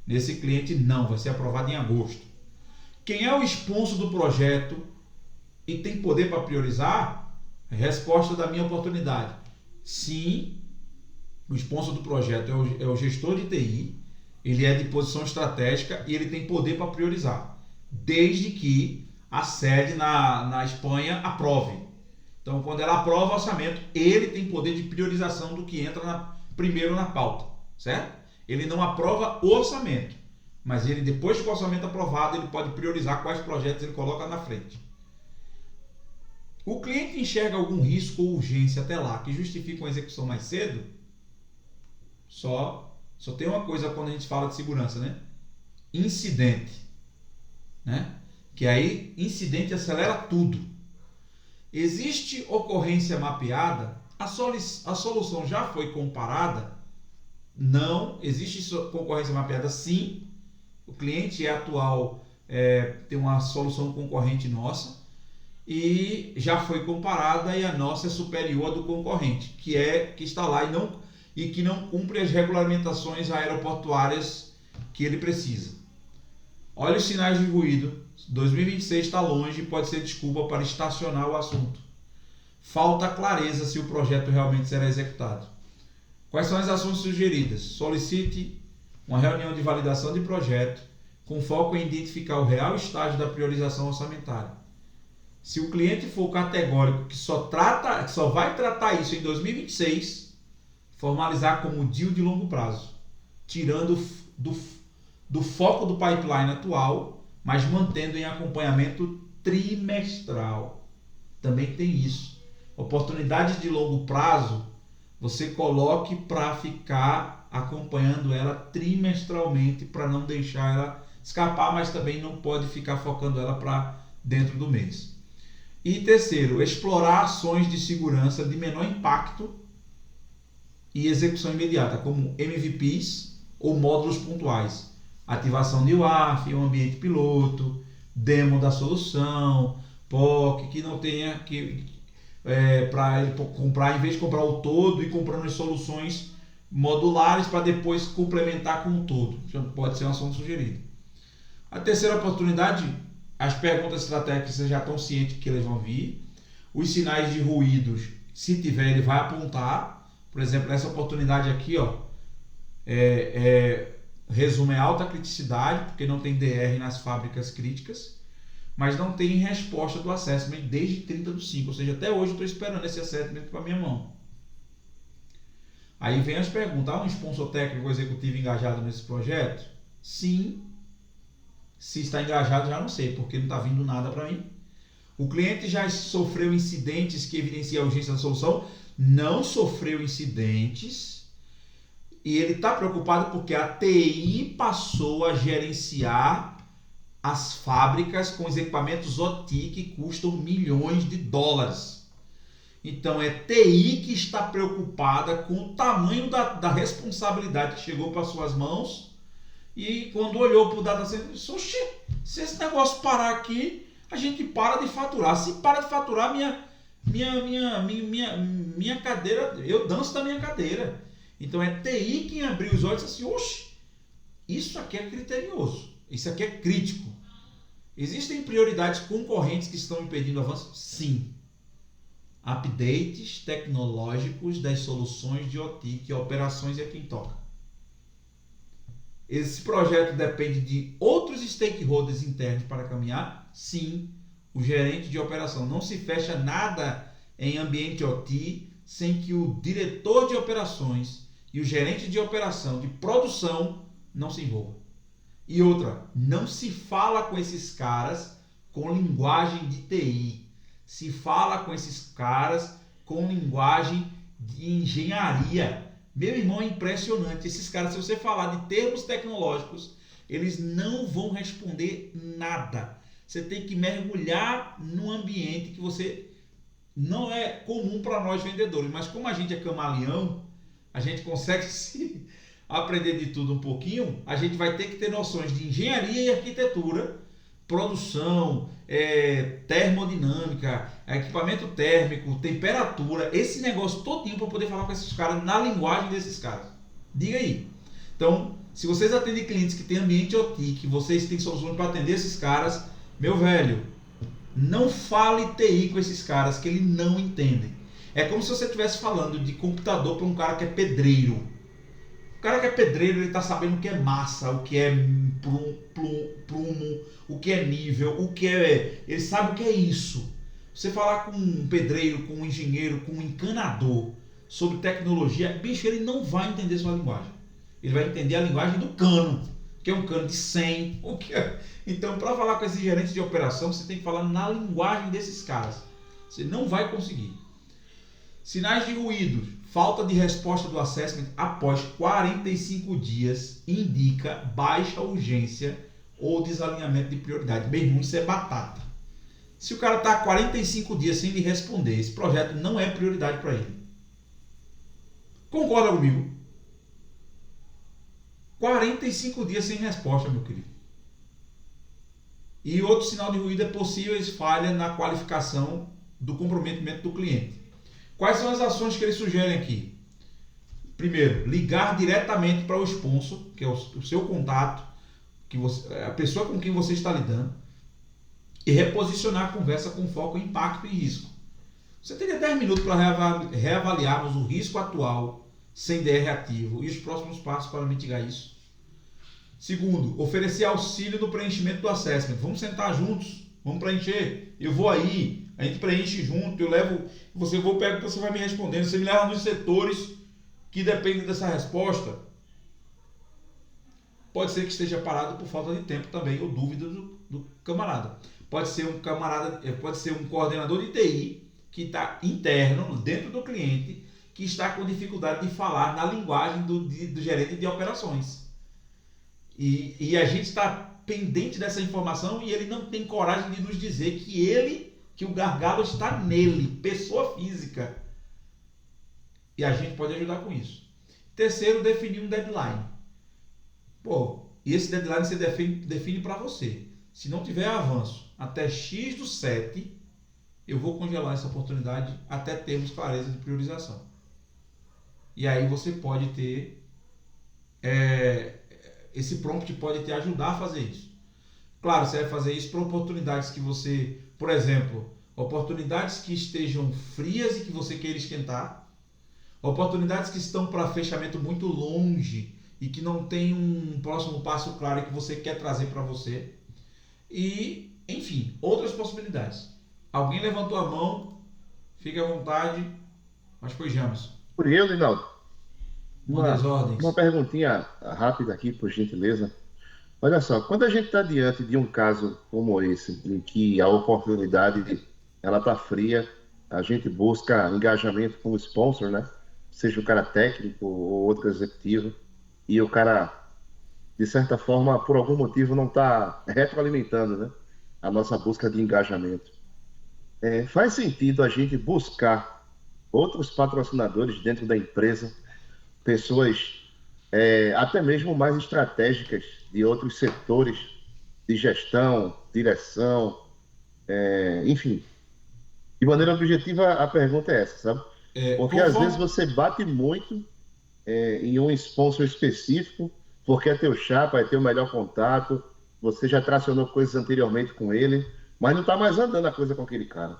Nesse cliente não, vai ser aprovado em agosto. Quem é o sponsor do projeto? e tem poder para priorizar? Resposta da minha oportunidade. Sim, o sponsor do projeto é o gestor de TI, ele é de posição estratégica e ele tem poder para priorizar, desde que a sede na Espanha aprove. Então, quando ela aprova o orçamento, ele tem poder de priorização do que entra primeiro na pauta, certo? Ele não aprova o orçamento, mas ele, depois que o orçamento é aprovado, ele pode priorizar quais projetos ele coloca na frente. O cliente enxerga algum risco ou urgência até lá que justifica uma execução mais cedo? Só tem uma coisa quando a gente fala de segurança, né? Incidente, né? Que aí incidente acelera tudo. Existe ocorrência mapeada? A solução já foi comparada? Não. Existe concorrência mapeada? Sim. O cliente atual tem uma solução concorrente nossa e já foi comparada e a nossa é superior à do concorrente, que está lá e que não cumpre as regulamentações aeroportuárias que ele precisa. Olha os sinais de ruído. 2026 está longe e pode ser desculpa para estacionar o assunto. Falta clareza se o projeto realmente será executado. Quais são as ações sugeridas? Solicite uma reunião de validação de projeto com foco em identificar o real estágio da priorização orçamentária. Se o cliente for categórico que só vai tratar isso em 2026, formalizar como deal de longo prazo, tirando do foco do pipeline atual, mas mantendo em acompanhamento trimestral. Também tem isso. Oportunidades de longo prazo, você coloque para ficar acompanhando ela trimestralmente, para não deixar ela escapar, mas também não pode ficar focando ela para dentro do mês. E terceiro, explorar ações de segurança de menor impacto e execução imediata, como MVPs ou módulos pontuais. Ativação de UAF, um ambiente piloto, demo da solução, POC, que não tenha que para ele comprar, em vez de comprar o todo e comprando as soluções modulares para depois complementar com o todo. Já pode ser uma ação sugerida. A terceira oportunidade, as perguntas estratégicas, você já estão cientes que eles vão vir. Os sinais de ruídos, se tiver, ele vai apontar. Por exemplo, essa oportunidade aqui, resumo, é alta criticidade, porque não tem DR nas fábricas críticas, mas não tem resposta do assessment desde 30/5, ou seja, até hoje eu estou esperando esse assessment para a minha mão. Aí vem as perguntas, há um sponsor técnico ou executivo engajado nesse projeto? Sim. Se está engajado, já não sei, porque não está vindo nada para mim. O cliente já sofreu incidentes que evidenciam a urgência da solução? Não sofreu incidentes. E ele está preocupado porque a TI passou a gerenciar as fábricas com os equipamentos OT que custam milhões de dólares. Então é TI que está preocupada com o tamanho da responsabilidade que chegou para suas mãos. E quando olhou para o data center, disse: oxi, se esse negócio parar aqui, a gente para de faturar. Se para de faturar, minha cadeira, eu danço da minha cadeira. Então é TI quem abriu os olhos e disse assim: oxi, isso aqui é criterioso, isso aqui é crítico. Existem prioridades concorrentes que estão impedindo o avanço? Sim. Updates tecnológicos das soluções de OT, que operações é quem toca. Esse projeto depende de outros stakeholders internos para caminhar? Sim. O gerente de operação. Não se fecha nada em ambiente OT sem que o diretor de operações e o gerente de operação de produção não se envolvam. E outra, não se fala com esses caras com linguagem de TI. Se fala com esses caras com linguagem de engenharia. Meu irmão, é impressionante. Esses caras, se você falar de termos tecnológicos, eles não vão responder nada. Você tem que mergulhar num ambiente que você não é comum para nós vendedores. Mas como a gente é camaleão, a gente consegue se aprender de tudo um pouquinho. A gente vai ter que ter noções de engenharia e arquitetura, produção, termodinâmica, equipamento térmico, temperatura, esse negócio todinho para poder falar com esses caras na linguagem desses caras. Diga aí. Então, se vocês atendem clientes que têm ambiente OT, que vocês têm soluções para atender esses caras, meu velho, Não fale TI com esses caras que eles não entendem. É como se você estivesse falando de computador para um cara que é pedreiro. O cara que é pedreiro, ele está sabendo o que é massa, o que é prumo, o que é nível, o que é... Ele sabe o que é isso. Você falar com um pedreiro, com um engenheiro, com um encanador sobre tecnologia, bicho, ele não vai entender sua linguagem. Ele vai entender a linguagem do cano, que é um cano de 100. O que é... Então, para falar com esse gerente de operação, você tem que falar na linguagem desses caras. Você não vai conseguir. Sinais de ruído, falta de resposta do assessment após 45 dias indica baixa urgência ou desalinhamento de prioridade. Meu irmão, isso é batata. Se o cara está 45 dias sem lhe responder, esse projeto não é prioridade para ele. Concorda comigo? 45 dias sem resposta, meu querido. E outro sinal de ruído é possíveis falhas na qualificação do comprometimento do cliente. Quais são as ações que ele sugere aqui? Primeiro, ligar diretamente para o sponsor, que é o seu contato, a pessoa com quem você está lidando, e reposicionar a conversa com foco em impacto e risco. Você teria 10 minutos para reavaliarmos o risco atual sem DR ativo e os próximos passos para mitigar isso. Segundo, oferecer auxílio no preenchimento do assessment. Vamos sentar juntos, vamos preencher. Eu vou aí, a gente preenche junto, eu levo, você vai me respondendo, você me leva nos setores que dependem dessa resposta. Pode ser que esteja parado por falta de tempo também, ou dúvida do camarada. Pode ser um coordenador de TI que está interno, dentro do cliente, que está com dificuldade de falar na linguagem do gerente de operações. E a gente está pendente dessa informação e ele não tem coragem de nos dizer que o gargalo está nele, pessoa física. E a gente pode ajudar com isso. Terceiro, definir um deadline. E esse deadline você define para você. Se não tiver avanço até X/7, eu vou congelar essa oportunidade até termos clareza de priorização. E aí você pode ter... esse prompt pode te ajudar a fazer isso. Claro, você vai fazer isso para oportunidades que você... Por exemplo, oportunidades que estejam frias e que você queira esquentar. Oportunidades que estão para fechamento muito longe e que não tem um próximo passo claro que você quer trazer para você. E, enfim, outras possibilidades. Alguém levantou a mão, fique à vontade. Acho que foi James. Por eu, Linaldo. Uma perguntinha rápida aqui, por gentileza. Olha só, quando a gente está diante de um caso como esse, em que a oportunidade ela está fria, a gente busca engajamento com o sponsor, né? Seja o cara técnico ou outro executivo, e o cara, de certa forma, por algum motivo, não está retroalimentando, né, a nossa busca de engajamento. Faz sentido a gente buscar outros patrocinadores dentro da empresa, pessoas até mesmo mais estratégicas de outros setores de gestão, direção, enfim. De maneira objetiva, a pergunta é essa, sabe? Porque às vezes você bate muito em um sponsor específico, porque é teu chapa, é teu melhor contato, você já tracionou coisas anteriormente com ele, mas não está mais andando a coisa com aquele cara.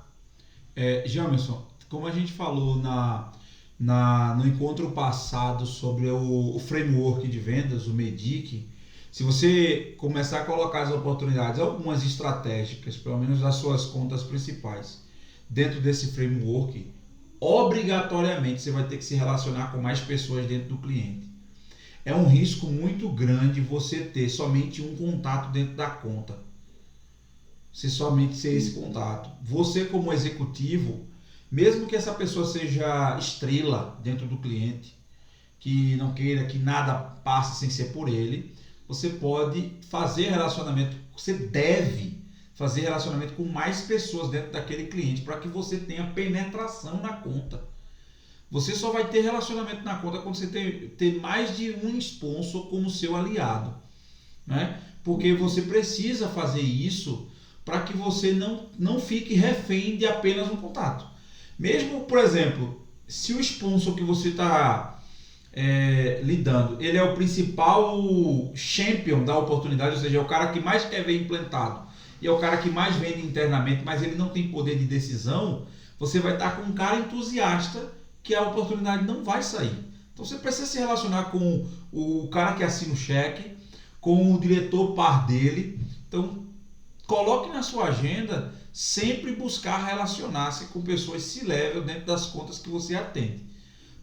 Jamerson, como a gente falou no encontro passado sobre o framework de vendas, o MEDIC, se você começar a colocar as oportunidades, algumas estratégicas, pelo menos das suas contas principais, dentro desse framework, obrigatoriamente você vai ter que se relacionar com mais pessoas dentro do cliente. É um risco muito grande você ter somente um contato dentro da conta. Você somente ser esse contato. Você, como executivo, mesmo que essa pessoa seja estrela dentro do cliente, que não queira que nada passe sem ser por ele, você pode fazer relacionamento, você deve fazer relacionamento com mais pessoas dentro daquele cliente para que você tenha penetração na conta. Você só vai ter relacionamento na conta quando você ter mais de um sponsor como seu aliado, né? Porque você precisa fazer isso para que você não fique refém de apenas um contato. Mesmo, por exemplo, se o sponsor que você está lidando, ele é o principal champion da oportunidade, ou seja, é o cara que mais quer ver implantado, e é o cara que mais vende internamente, mas ele não tem poder de decisão, você vai estar com um cara entusiasta que a oportunidade não vai sair. Então você precisa se relacionar com o cara que assina o cheque, com o diretor par dele. Então coloque na sua agenda sempre buscar relacionar-se com pessoas C-level dentro das contas que você atende.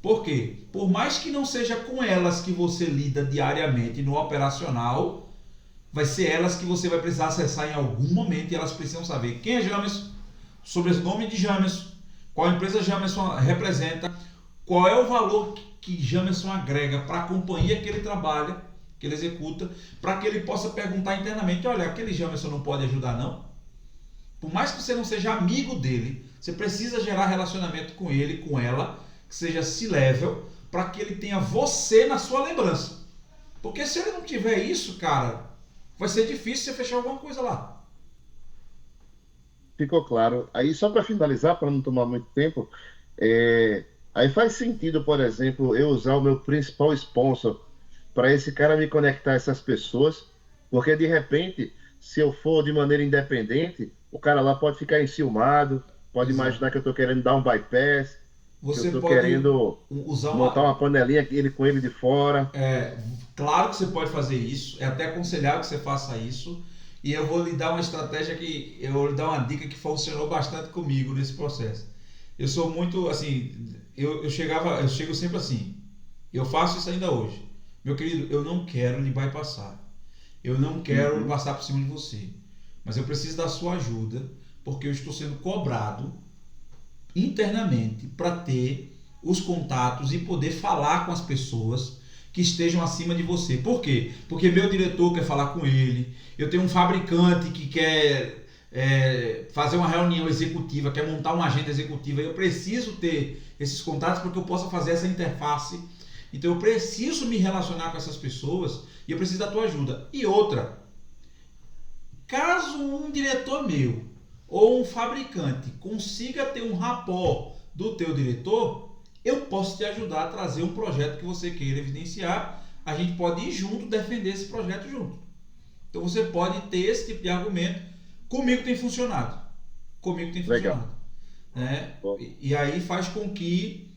Por quê? Por mais que não seja com elas que você lida diariamente no operacional, vai ser elas que você vai precisar acessar em algum momento e elas precisam saber quem é Jamerson, sobrenome de Jamerson, qual empresa Jamerson representa, qual é o valor que Jamerson agrega para a companhia que ele trabalha, que ele executa, para que ele possa perguntar internamente, olha, aquele Jamerson não pode ajudar não? Por mais que você não seja amigo dele, você precisa gerar relacionamento com ele, com ela, que seja C-level, para que ele tenha você na sua lembrança. Porque se ele não tiver isso, cara, vai ser difícil você fechar alguma coisa lá. Ficou claro. Aí, só para finalizar, para não tomar muito tempo, aí faz sentido, por exemplo, eu usar o meu principal sponsor para esse cara me conectar a essas pessoas, porque de repente, se eu for de maneira independente, o cara lá pode ficar enciumado, pode Exato. imaginar que eu estou querendo dar um bypass, que eu Você estou pode querendo usar montar uma panelinha com ele de fora. Claro que você pode fazer isso, é até aconselhável que você faça isso. E eu vou lhe dar uma estratégia eu vou lhe dar uma dica que funcionou bastante comigo nesse processo. Eu sou muito assim, eu chego sempre assim, eu faço isso ainda hoje. Meu querido, eu não quero lhe bypassar. Eu não quero passar por cima de você. Mas eu preciso da sua ajuda, porque eu estou sendo cobrado internamente para ter os contatos e poder falar com as pessoas que estejam acima de você. Por quê? Porque meu diretor quer falar com ele, eu tenho um fabricante que quer fazer uma reunião executiva, quer montar uma agenda executiva, eu preciso ter esses contatos para que eu possa fazer essa interface. Então eu preciso me relacionar com essas pessoas e eu preciso da tua ajuda. E outra, caso um diretor meu ou um fabricante consiga ter um rapport do teu diretor, eu posso te ajudar a trazer um projeto que você queira evidenciar. A gente pode ir junto, defender esse projeto junto. Então você pode ter esse tipo de argumento. Comigo tem funcionado. Legal. Né? E aí faz com que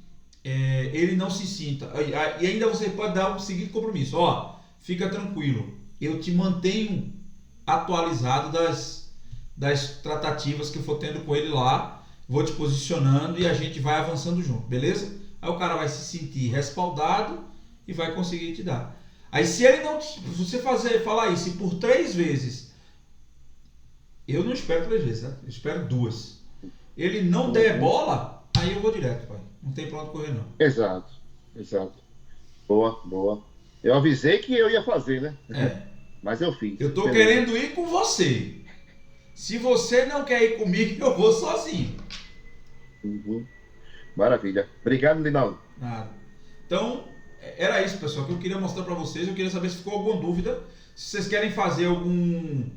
ele não se sinta. E ainda você pode dar o seguinte compromisso. Ó, fica tranquilo. Eu te mantenho atualizado das tratativas que eu for tendo com ele lá. Vou te posicionando e a gente vai avançando junto, beleza? Aí o cara vai se sentir respaldado e vai conseguir te dar. Aí se ele não, se você falar isso por 3 vezes, eu não espero 3 vezes, né? Eu espero 2. Ele não der bola, aí eu vou direto, pai. Não tem pra onde correr não. Exato. Boa. Eu avisei que eu ia fazer, né? Mas eu fiz. Eu tô querendo ir com você. Se você não quer ir comigo, eu vou sozinho. Maravilha. Obrigado, Linaldo. Nada. Então, era isso, pessoal, que eu queria mostrar para vocês. Eu queria saber se ficou alguma dúvida. Se vocês querem fazer algum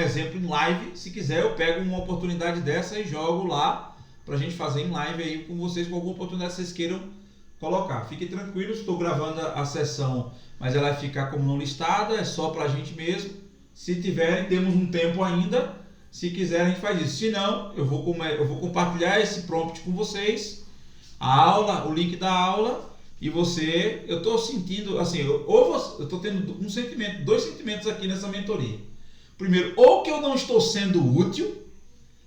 exemplo em live, se quiser, eu pego uma oportunidade dessa e jogo lá pra gente fazer em live aí com vocês, com alguma oportunidade que vocês queiram colocar. Fiquem tranquilos, estou gravando a sessão, mas ela vai ficar como não listada, é só pra gente mesmo. Se tiverem, temos um tempo ainda. Se quiserem, a gente faz isso. Se não, eu vou compartilhar esse prompt com vocês, a aula, o link da aula, e você, eu estou sentindo, assim, eu estou tendo dois sentimentos aqui nessa mentoria. Primeiro, ou que eu não estou sendo útil,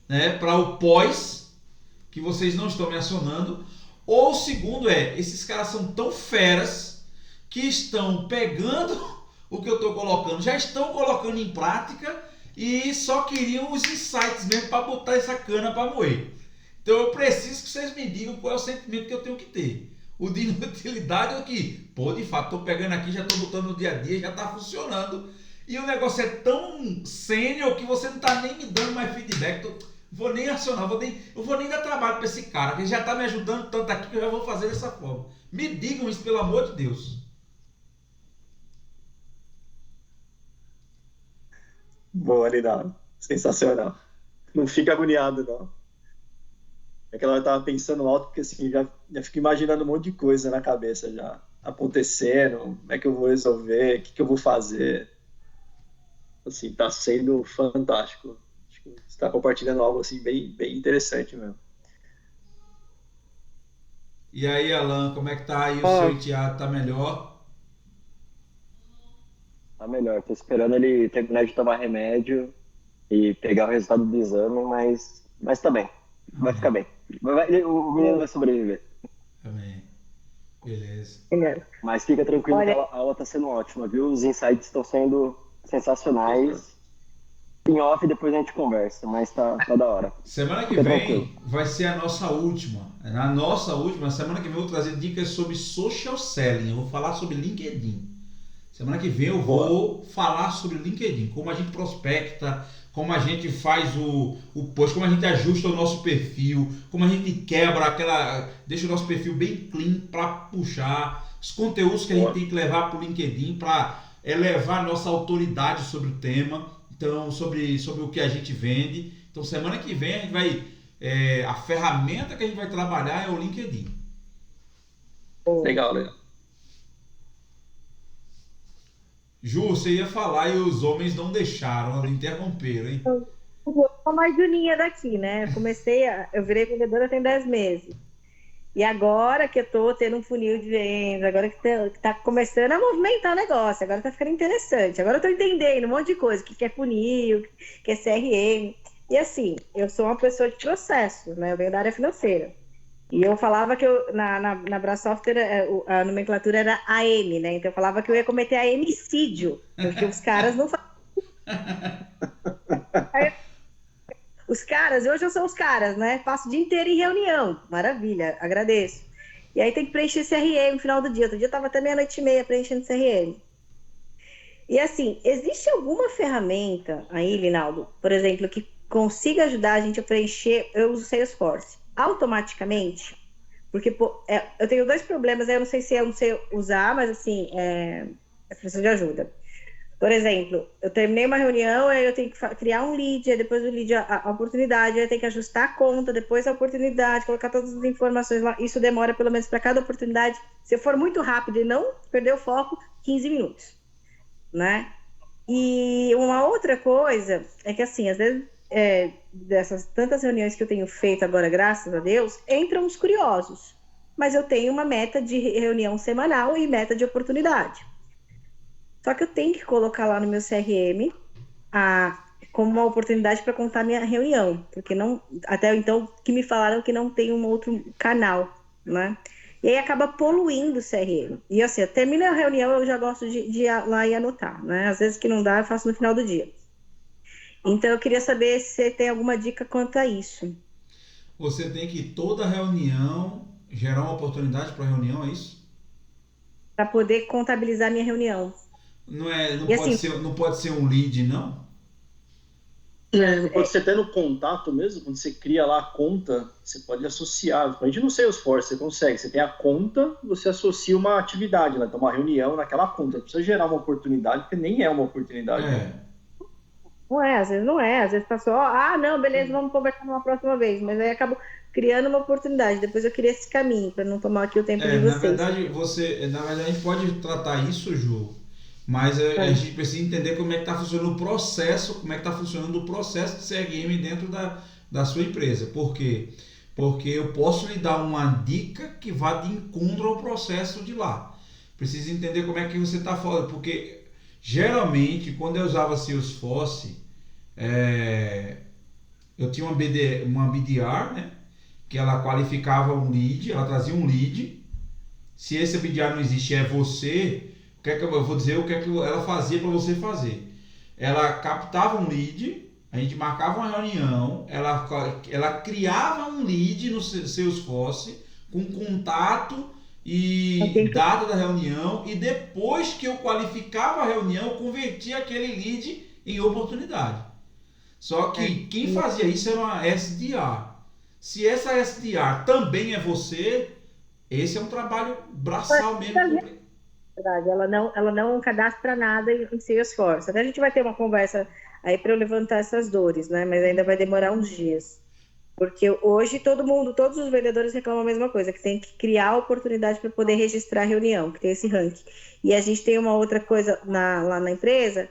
né, para o pós, que vocês não estão me acionando, ou o segundo esses caras são tão feras que estão pegando o que eu estou colocando, já estão colocando em prática e só queriam os insights mesmo para botar essa cana para moer. Então eu preciso que vocês me digam qual é o sentimento que eu tenho que ter. O de inutilidade é que, de fato, estou pegando aqui, já estou botando no dia a dia, já está funcionando. E o negócio é tão sênior que você não está nem me dando mais feedback. Vou nem acionar, eu vou nem dar trabalho para esse cara, que ele já está me ajudando tanto aqui que eu já vou fazer dessa forma. Me digam isso, pelo amor de Deus. Boa, Linaldo. Sensacional. Não fica agoniado, não. Aquela hora eu tava pensando alto, porque assim, já fico imaginando um monte de coisa na cabeça já acontecendo, como é que eu vou resolver, o que eu vou fazer. assim, tá sendo fantástico. Acho que você está compartilhando algo assim bem interessante mesmo. E aí, Alan, como é que tá aí o seu Ó, enteado? Tá melhor? Tá melhor. Tô esperando ele terminar de tomar remédio e pegar o resultado do exame, mas tá bem. Vai ficar Amém. bem. O menino vai sobreviver. Amém. Beleza. beleza. Mas fica tranquilo que Olha, a aula tá sendo ótima, viu? Os insights estão sendo sensacionais. Em off depois a gente conversa, mas tá da hora. Semana que Fica tranquilo. vem vai ser a nossa última. Na nossa última, semana que vem eu vou trazer dicas sobre social selling. Eu vou falar sobre LinkedIn. Semana que vem eu vou falar sobre LinkedIn, como a gente prospecta, como a gente faz o post, como a gente ajusta o nosso perfil, como a gente quebra deixa o nosso perfil bem clean para puxar os conteúdos que a gente tem que levar para o LinkedIn para elevar a nossa autoridade sobre o tema, então sobre o que a gente vende. Então semana que vem a gente vai a ferramenta que a gente vai trabalhar é o LinkedIn. Legal, legal. Ju, você ia falar e os homens não deixaram, interromperam, hein? eu vou mais juninha daqui, né? Eu virei vendedora tem 10 meses. E agora que eu tô tendo um funil de vendas, agora que tá começando a movimentar o negócio, agora tá ficando interessante. Agora eu tô entendendo um monte de coisa, o que é funil, o que é CRM. E assim, eu sou uma pessoa de processos, né? Eu venho da área financeira. E eu falava que na Brasoftware a nomenclatura era AM, né? Então eu falava que eu ia cometer AM-cídio, porque os caras não fazem. Os caras, hoje eu sou os caras, né? Passo o dia inteiro em reunião. Maravilha, agradeço. E aí tem que preencher CRM no final do dia. Outro dia eu tava até meia-noite e meia preenchendo CRM. E assim, existe alguma ferramenta aí, Linaldo, por exemplo, que consiga ajudar a gente a preencher? Eu uso Salesforce automaticamente, porque eu tenho dois problemas, eu não sei se eu não sei usar, mas assim, eu preciso de ajuda. Por exemplo, eu terminei uma reunião, aí eu tenho que criar um lead, aí depois do lead a oportunidade, aí eu tenho que ajustar a conta, depois a oportunidade, colocar todas as informações lá. Isso demora pelo menos para cada oportunidade. Se eu for muito rápido e não perder o foco, 15 minutos, né? E uma outra coisa é que, assim, às vezes, dessas tantas reuniões que eu tenho feito agora, graças a Deus, entram os curiosos. Mas eu tenho uma meta de reunião semanal e meta de oportunidade. Só que eu tenho que colocar lá no meu CRM como uma oportunidade para contar minha reunião, porque não, até então que me falaram que não tem um outro canal, né? E aí acaba poluindo o CRM. E assim, termina a reunião, eu já gosto de ir lá e anotar, né? Às vezes que não dá, eu faço no final do dia. Então eu queria saber se você tem alguma dica quanto a isso. Você tem que toda reunião gerar uma oportunidade para reunião, é isso? Para poder contabilizar minha reunião. Não E assim, pode ser um lead, não? Quando você tem no contato mesmo, quando você cria lá a conta, você pode associar. A gente não sei os Salesforce, você consegue. Você tem a conta, você associa uma atividade, né? Então, uma reunião naquela conta. Não precisa gerar uma oportunidade, porque nem é uma oportunidade. Né? Não é, às vezes não é. Às vezes tá só, não, beleza, vamos conversar numa próxima vez. Mas aí acabo criando uma oportunidade. Depois eu queria esse caminho, para não tomar aqui o tempo de vocês. Na verdade, a gente pode tratar isso, Ju, mas a gente precisa entender como é que está funcionando o processo, como é que está funcionando o processo de CRM dentro da sua empresa. Por quê? Porque eu posso lhe dar uma dica que vá de encontro ao processo de lá. Precisa entender como é que você está falando, porque geralmente, quando eu usava Salesforce, eu tinha uma BDR, né? Que ela qualificava um lead, ela trazia um lead. Se esse BDR não existe, é você, eu vou dizer o que é que ela fazia para você fazer. Ela captava um lead, a gente marcava uma reunião, ela criava um lead no Salesforce com contato e data da reunião, e depois que eu qualificava a reunião, eu convertia aquele lead em oportunidade. Só que quem fazia isso era uma SDR. Se essa SDR também é você, esse é um trabalho braçal mesmo. Verdade, ela não cadastra nada em Salesforce. Até a gente vai ter uma conversa aí para eu levantar essas dores, né? Mas ainda vai demorar uns dias. Porque hoje todos os vendedores reclamam a mesma coisa, que tem que criar a oportunidade para poder registrar a reunião, que tem esse ranking. E a gente tem uma outra coisa lá na empresa,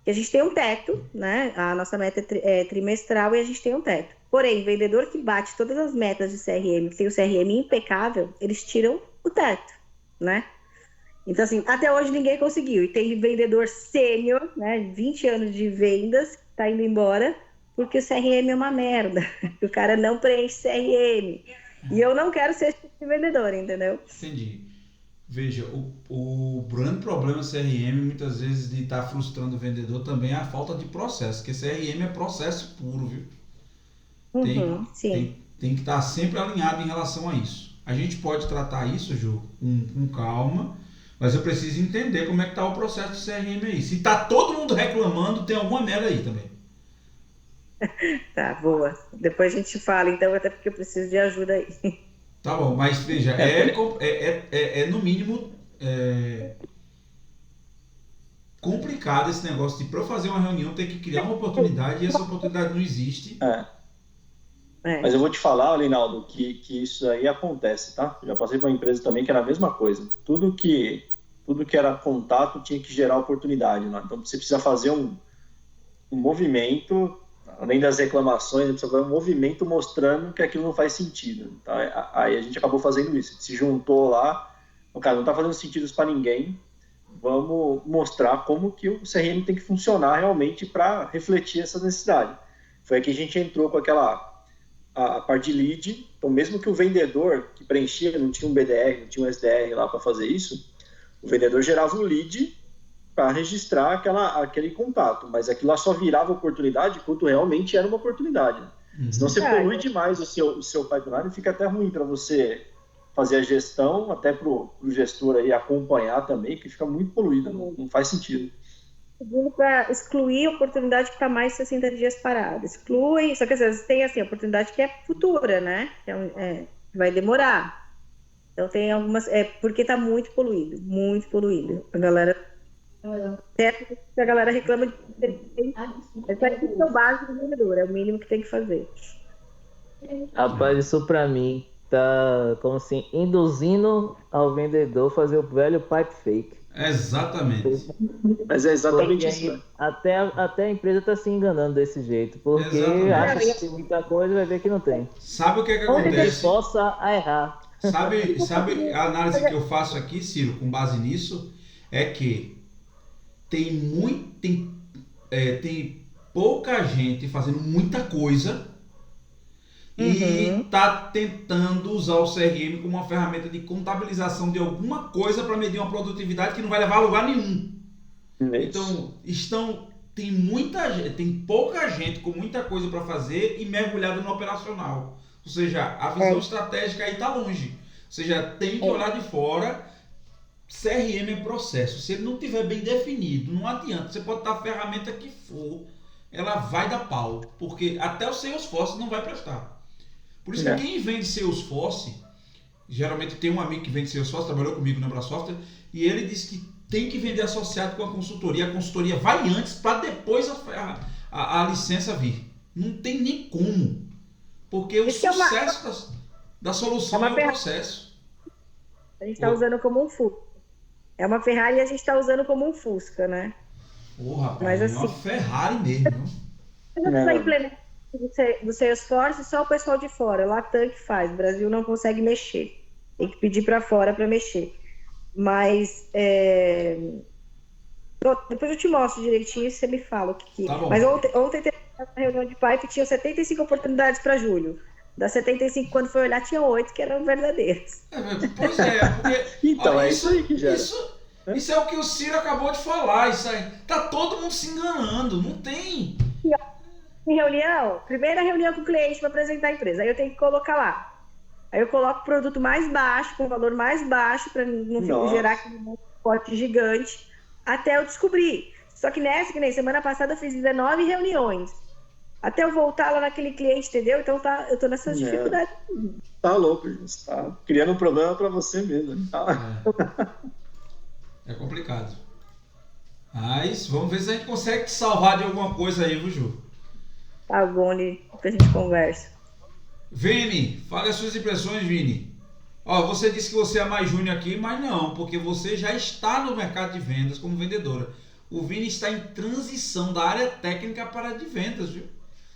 que a gente tem um teto, né? A nossa meta é trimestral e a gente tem um teto. Porém, vendedor que bate todas as metas de CRM, que tem o CRM impecável, eles tiram o teto, né? Então, assim, até hoje ninguém conseguiu. E tem vendedor sênior, né? 20 anos de vendas, que tá indo embora, porque o CRM é uma merda. O cara não preenche CRM. E eu não quero ser esse tipo de vendedor, entendeu? Entendi. Veja, o grande problema do CRM, muitas vezes, de estar frustrando o vendedor também é a falta de processo, porque CRM é processo puro, viu? Sim. Tem que estar sempre alinhado em relação a isso. A gente pode tratar isso, Ju, com calma, mas eu preciso entender como é que está o processo de CRM aí. Se está todo mundo reclamando, tem alguma merda aí também. Tá, boa. Depois a gente fala, então, até porque eu preciso de ajuda aí. Tá bom, mas veja, no mínimo complicado esse negócio de para eu fazer uma reunião ter que criar uma oportunidade e essa oportunidade não existe. Mas eu vou te falar, Linaldo, que isso aí acontece, tá? Eu já passei por uma empresa também que era a mesma coisa. Tudo que era contato tinha que gerar oportunidade, né? Então você precisa fazer um movimento, além das reclamações, você precisa fazer um movimento mostrando que aquilo não faz sentido. Tá? Aí a gente acabou fazendo isso. A gente se juntou lá, o cara não está fazendo sentido isso para ninguém, vamos mostrar como que o CRM tem que funcionar realmente para refletir essa necessidade. Foi aí que a gente entrou com a parte de lead. Então, mesmo que o vendedor que preenchia não tinha um BDR, não tinha um SDR lá para fazer isso, o vendedor gerava um lead para registrar aquele contato, mas aquilo lá só virava oportunidade quando realmente era uma oportunidade. Senão você polui demais o seu pipeline e fica até ruim para você fazer a gestão, até para o gestor aí acompanhar também, que fica muito poluído, não faz sentido. Para excluir a oportunidade que está mais 60 dias parada. Exclui, só que às vezes tem assim, a oportunidade que é futura, né? Vai demorar. Então tem algumas. Porque está muito poluído, muito poluído. A galera. A galera reclama de. Esse é o básico do vendedor, é o mínimo que tem que fazer. Rapaz, isso pra mim tá como assim, induzindo ao vendedor fazer o velho pipe fake. Exatamente. Mas é exatamente Porque isso. aí, até a empresa tá se enganando desse jeito, porque Exatamente. acha que tem muita coisa e vai ver que não tem. Sabe o que Ele acontece? possa errar. Sabe a análise que eu faço aqui, Ciro, com base nisso, é que tem pouca gente fazendo muita coisa e está tentando usar o CRM como uma ferramenta de contabilização de alguma coisa para medir uma produtividade que não vai levar a lugar nenhum. Então, tem pouca gente com muita coisa para fazer e mergulhada no operacional. Ou seja, a visão estratégica aí está longe. Ou seja, tem que olhar de fora. CRM é processo. Se ele não tiver bem definido, não adianta. Você pode estar a ferramenta que for, ela vai dar pau. Porque até o Salesforce não vai prestar. Por isso que quem vende Salesforce, geralmente tem um amigo que vende Salesforce, trabalhou comigo na Abrasoftware, e ele disse que tem que vender associado com a consultoria. A consultoria vai antes para depois a licença vir. Não tem nem como. Porque o sucesso da solução é o processo. A gente está usando como um Fusca. É uma Ferrari e a gente está usando como um Fusca, né? Rapaz, mas, assim, é uma Ferrari mesmo. Para implementar do Salesforce, só o pessoal de fora. Lá tanque faz. O Brasil não consegue mexer. Tem que pedir para fora para mexer. Mas depois eu te mostro direitinho e você me fala o que. Tá bom. Mas ontem teve uma reunião de pipe e tinha 75 oportunidades para julho. Das 75, quando foi olhar, tinha 8 que eram verdadeiras. Pois é, porque. Então, isso aí que gera. Isso é o que o Ciro acabou de falar. Isso aí. Tá todo mundo se enganando. Não tem. Em reunião, primeira reunião com o cliente para apresentar a empresa. Aí eu tenho que colocar lá. Aí eu coloco o produto mais baixo, com o valor mais baixo, para não gerar aquele pote gigante, até eu descobrir. Só que que nem semana passada, eu fiz 19 reuniões. Até eu voltar lá naquele cliente, entendeu? Então eu tô nessas dificuldades. Tá louco, gente. Tá criando um problema para você mesmo. É complicado. Mas vamos ver se a gente consegue te salvar de alguma coisa aí, viu, Ju? Tá bom, depois a gente conversa. Vini, fale as suas impressões, Vini. Você disse que você é mais júnior aqui, mas não, porque você já está no mercado de vendas como vendedora. o Vini está em transição da área técnica para a de vendas, viu? Ou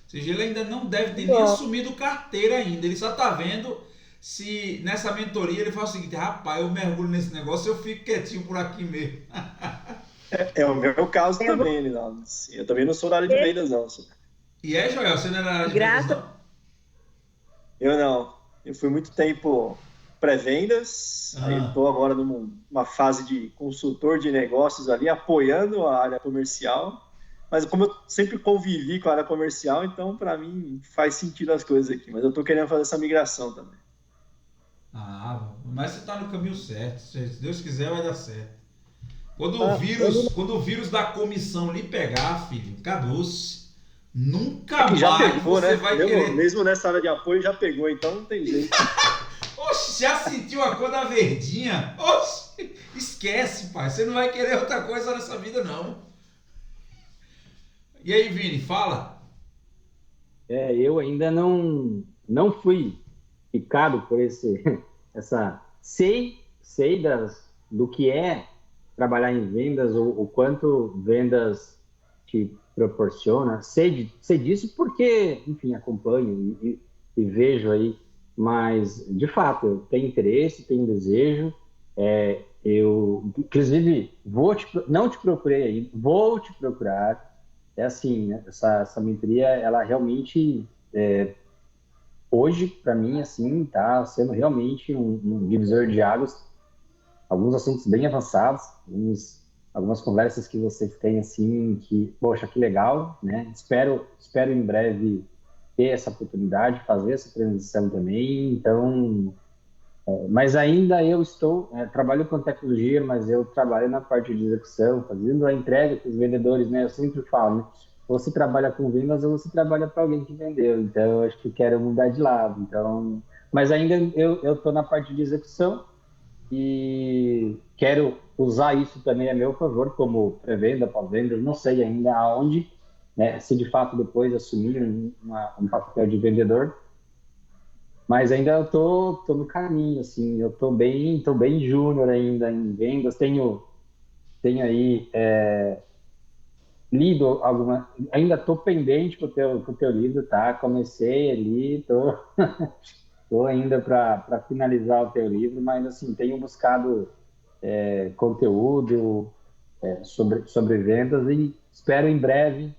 seja, ele ainda não deve ter nem assumido carteira ainda. Ele só está vendo se nessa mentoria ele fala o seguinte: rapaz, eu mergulho nesse negócio, eu fico quietinho por aqui mesmo. É o meu caso também, Linaldo. Eu também não sou da área de vendas, não. E Joel, você não é da área de vendas, não? Eu não. Eu fui muito tempo pré-vendas, aí estou agora numa fase de consultor de negócios ali, apoiando a área comercial. Mas como eu sempre convivi com a área comercial, então para mim faz sentido as coisas aqui. Mas eu estou querendo fazer essa migração também. Mas você está no caminho certo. Se Deus quiser, vai dar certo. Quando o vírus da comissão lhe pegar, filho, acabou-se. Nunca mais já pegou, você né? vai querer... Mesmo nessa área de apoio já pegou, então não tem jeito. Oxe, já sentiu a cor da verdinha? Oxe, esquece, pai. Você não vai querer outra coisa nessa vida, não. E aí, Vini, fala. Eu ainda não fui picado por sei do que é trabalhar em vendas, o quanto vendas te proporciona. Sei disso porque, enfim, acompanho e vejo aí, mas, de fato, eu tenho interesse, tenho desejo. Eu, inclusive, não te procurei aí, vou te procurar. É assim, né? Essa mentoria, ela realmente, hoje, para mim, assim, tá sendo realmente um divisor de águas. Alguns assuntos bem avançados, algumas conversas que vocês têm, assim, que, poxa, que legal, né? Espero em breve ter essa oportunidade, fazer essa transição também. Então, mas ainda eu trabalho com tecnologia, mas eu trabalho na parte de execução, fazendo a entrega para os vendedores, né? Eu sempre falo, né? Ou você trabalha com vendas ou você trabalha para alguém que vendeu. Então, eu acho que quero mudar de lado. Então, mas ainda eu estou na parte de execução e quero usar isso também a meu favor, como pré-venda, pós-venda, não sei ainda aonde, né? Se de fato depois assumir um papel de vendedor. Mas ainda eu tô no caminho, assim, eu tô bem júnior ainda em vendas, tenho aí lido ainda tô pendente com o teu livro, tá? Comecei ali, tô ainda para finalizar o teu livro, mas assim, tenho buscado conteúdo sobre vendas e espero em breve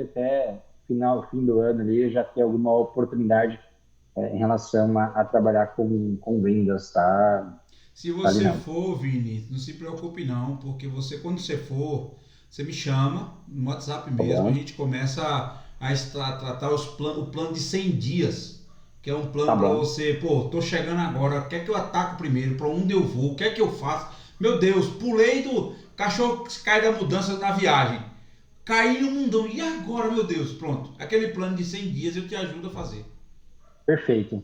até fim do ano ali, já ter alguma oportunidade em relação a trabalhar com vendas, tá? Se você for, Vini, não se preocupe não, porque quando você for, você me chama no WhatsApp mesmo, a gente começa a tratar o plano de 100 dias, que é um plano para você, tô chegando agora, o que é que eu ataco primeiro, para onde eu vou, o que é que eu faço? Meu Deus, pulei do cachorro que cai da mudança na viagem, caí no mundão, e agora, meu Deus? Pronto, aquele plano de 100 dias eu te ajudo a fazer. Perfeito.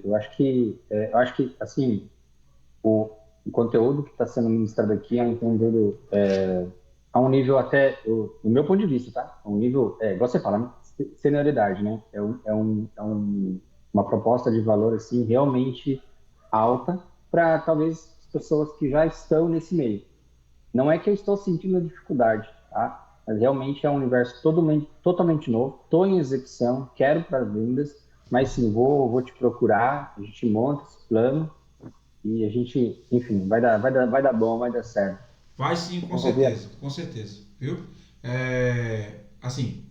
Eu acho que assim, o conteúdo que está sendo ministrado aqui é um conteúdo a um nível até, do meu ponto de vista, tá? A um nível, igual você fala, né? Senioridade, né? Uma proposta de valor, assim, realmente alta para talvez as pessoas que já estão nesse meio. Não é que eu estou sentindo dificuldade, tá? Mas realmente é um universo totalmente novo. Estou em execução, quero para vendas, mas sim, vou te procurar, a gente monta esse plano e a gente, enfim, vai dar bom, vai dar certo. Vai sim, com certeza, viu? Assim,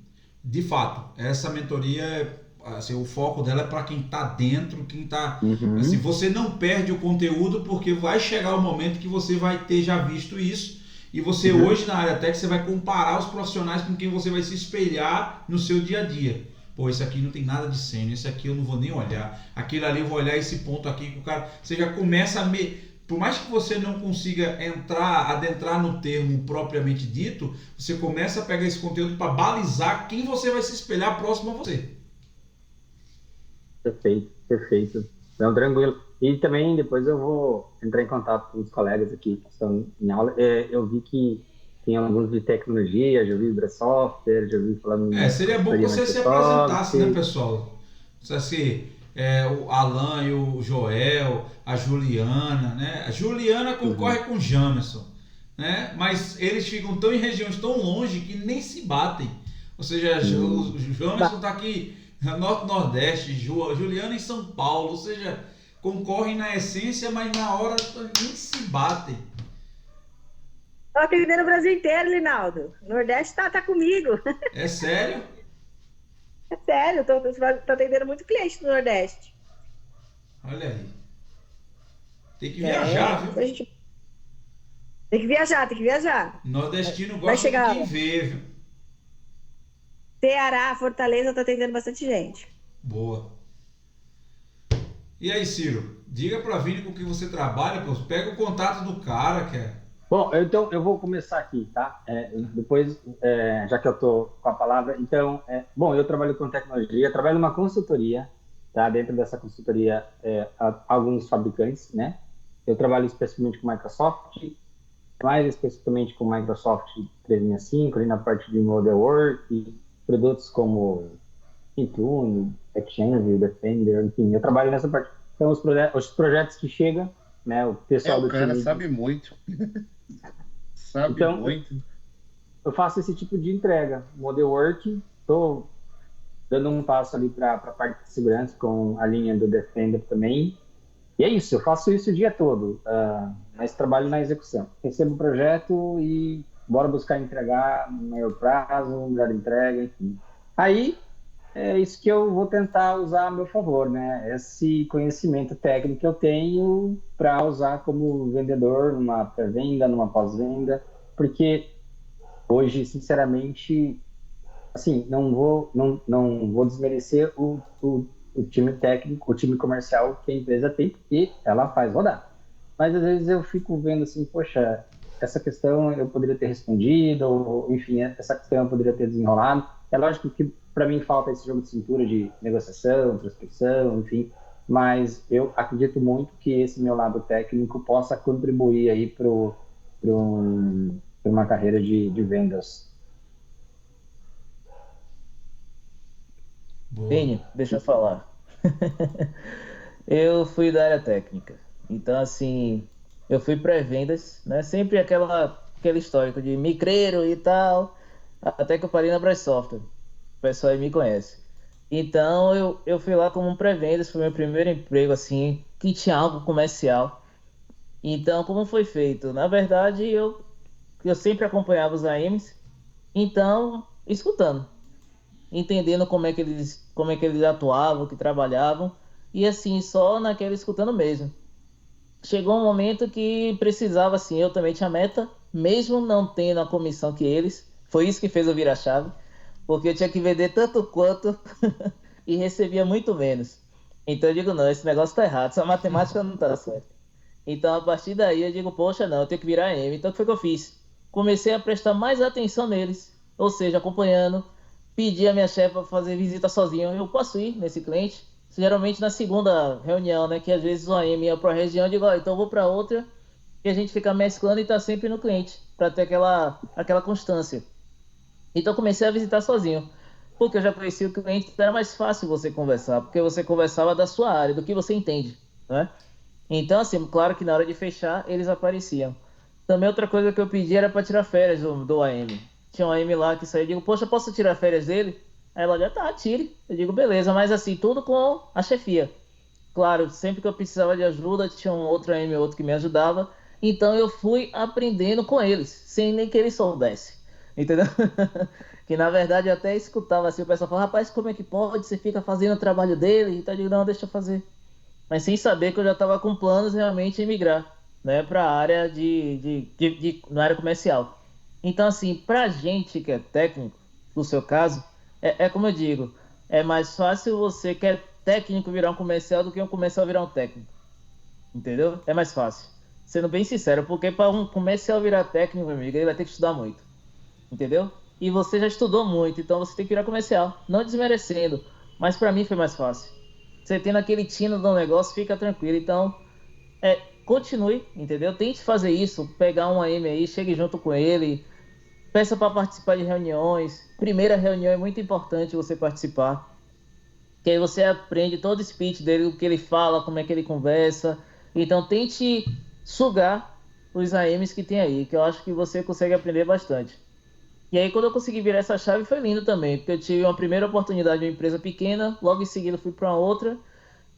de fato, essa mentoria, assim, o foco dela é para quem está dentro, quem está... Assim, você não perde o conteúdo porque vai chegar o momento que você vai ter já visto isso e você hoje na área técnica, você vai comparar os profissionais com quem você vai se espelhar no seu dia a dia. Pô, esse aqui não tem nada de sênior, esse aqui eu não vou nem olhar, aquele ali eu vou olhar esse ponto aqui que o cara... Você já começa por mais que você não consiga adentrar no termo propriamente dito, você começa a pegar esse conteúdo para balizar quem você vai se espelhar próximo a você. Perfeito. Então, tranquilo. E também depois eu vou entrar em contato com os colegas aqui que estão em aula. Eu vi que tem alguns de tecnologia, já vi Software, já vi falando... seria bom que você se apresentasse, né, pessoal? Assim, o Alan e o Joel, a Juliana, né? A Juliana concorre com o Jamerson. né? Mas eles ficam tão em regiões tão longe que nem se batem. Ou seja, o Jamerson está aqui Norte-Nordeste, Juliana em São Paulo, ou seja, concorrem na essência, mas na hora nem se batem. Tô atendendo o Brasil inteiro, Linaldo. O Nordeste tá comigo. É sério? É sério, tô atendendo muito cliente do Nordeste. Olha aí. Tem que viajar, viu? Tem que viajar. Nordestino Vai gosta chegar de quem vê, viu? Ceará, Fortaleza, tá atendendo bastante gente. Boa. E aí, Ciro? Diga pra Vini com que você trabalha, pô. Pega o contato do cara, que é... Bom, então eu vou começar aqui, tá? Depois, já que eu tô com a palavra, então, bom, eu trabalho com tecnologia, trabalho numa consultoria, tá? Dentro dessa consultoria, alguns fabricantes, né? Eu trabalho especificamente com Microsoft, mais especificamente com Microsoft 365, ali na parte de Modelwork, produtos como Intune, Exchange, Defender, enfim, eu trabalho nessa parte. Então, os projetos que chegam, né? O pessoal do cara time... sabe muito. Sabe então, muito. Eu faço esse tipo de entrega. Modelwork, estou dando um passo ali para a parte de segurança com a linha do Defender também. E é isso, eu faço isso o dia todo, mas trabalho na execução. Recebo o projeto e bora buscar entregar no maior prazo, melhor entrega, enfim. Aí, é isso que eu vou tentar usar a meu favor, né? Esse conhecimento técnico que eu tenho para usar como vendedor numa pré-venda, numa pós-venda, porque hoje, sinceramente, assim, não vou desmerecer o time técnico, o time comercial que a empresa tem, porque ela faz rodar. Mas às vezes eu fico vendo assim, poxa, essa questão eu poderia ter respondido, ou enfim, essa questão eu poderia ter desenrolado. É lógico que para mim falta esse jogo de cintura de negociação, prospecção, enfim, mas eu acredito muito que esse meu lado técnico possa contribuir aí para uma carreira de vendas. Vini, deixa eu falar. Eu fui da área técnica, então assim, eu fui pré-vendas, né? Sempre aquele histórico de micreiro e tal, até que eu parei na Brás Software. O pessoal aí me conhece. Então eu fui lá como um pré-vendas, foi meu primeiro emprego assim, que tinha algo comercial. Então, como foi feito? Na verdade, eu sempre acompanhava os AMs, então, escutando, entendendo como é que eles atuavam, que trabalhavam, e assim, só naquele escutando mesmo. Chegou um momento que precisava, assim, eu também tinha meta, mesmo não tendo a comissão que eles, foi isso que fez eu virar a chave, porque eu tinha que vender tanto quanto e recebia muito menos. Então eu digo, não, esse negócio tá errado, essa matemática não tá certa. Então a partir daí eu digo, poxa, não, eu tenho que virar M. Então o que foi que eu fiz? Comecei a prestar mais atenção neles, ou seja, acompanhando, pedi a minha chefe para fazer visita sozinho. Eu posso ir nesse cliente? Geralmente na segunda reunião, né? Que às vezes o AM ia para a região, eu digo, ó, então eu vou para outra e a gente fica mesclando e tá sempre no cliente, para ter aquela constância. Então eu comecei a visitar sozinho, porque eu já conhecia o cliente, então era mais fácil você conversar, porque você conversava da sua área, do que você entende, né? Então, assim, claro que na hora de fechar, eles apareciam. Também outra coisa que eu pedi era para tirar férias do AM. Tinha um AM lá que saiu, eu digo, poxa, posso tirar férias dele? Aí ela já tá, tire. Eu digo, beleza, mas assim, tudo com a chefia. Claro, sempre que eu precisava de ajuda, tinha um outro AM ou outro que me ajudava. Então eu fui aprendendo com eles, sem nem que eles soubessem. Entendeu? Que na verdade eu até escutava assim, o pessoal falava, rapaz, como é que pode? Você fica fazendo o trabalho dele? Então eu digo, não, deixa eu fazer. Mas sem saber que eu já estava com planos realmente em migrar, né, para a área na área comercial. Então, assim, para a gente que é técnico, no seu caso, é como eu digo, é mais fácil você que é técnico virar um comercial do que um comercial virar um técnico, entendeu? É mais fácil. Sendo bem sincero, porque para um comercial virar técnico, meu amigo, ele vai ter que estudar muito, entendeu? E você já estudou muito, então você tem que virar comercial, não desmerecendo, mas para mim foi mais fácil. Você tendo aquele tino do negócio, fica tranquilo. Então, continue, entendeu? Tente fazer isso, pegar um AM aí, chegue junto com ele, peça para participar de reuniões. Primeira reunião é muito importante você participar, que aí você aprende todo o speech dele, o que ele fala, como é que ele conversa. Então, tente sugar os AMs que tem aí, que eu acho que você consegue aprender bastante. E aí quando eu consegui virar essa chave foi lindo também, porque eu tive uma primeira oportunidade em uma empresa pequena, logo em seguida fui para outra,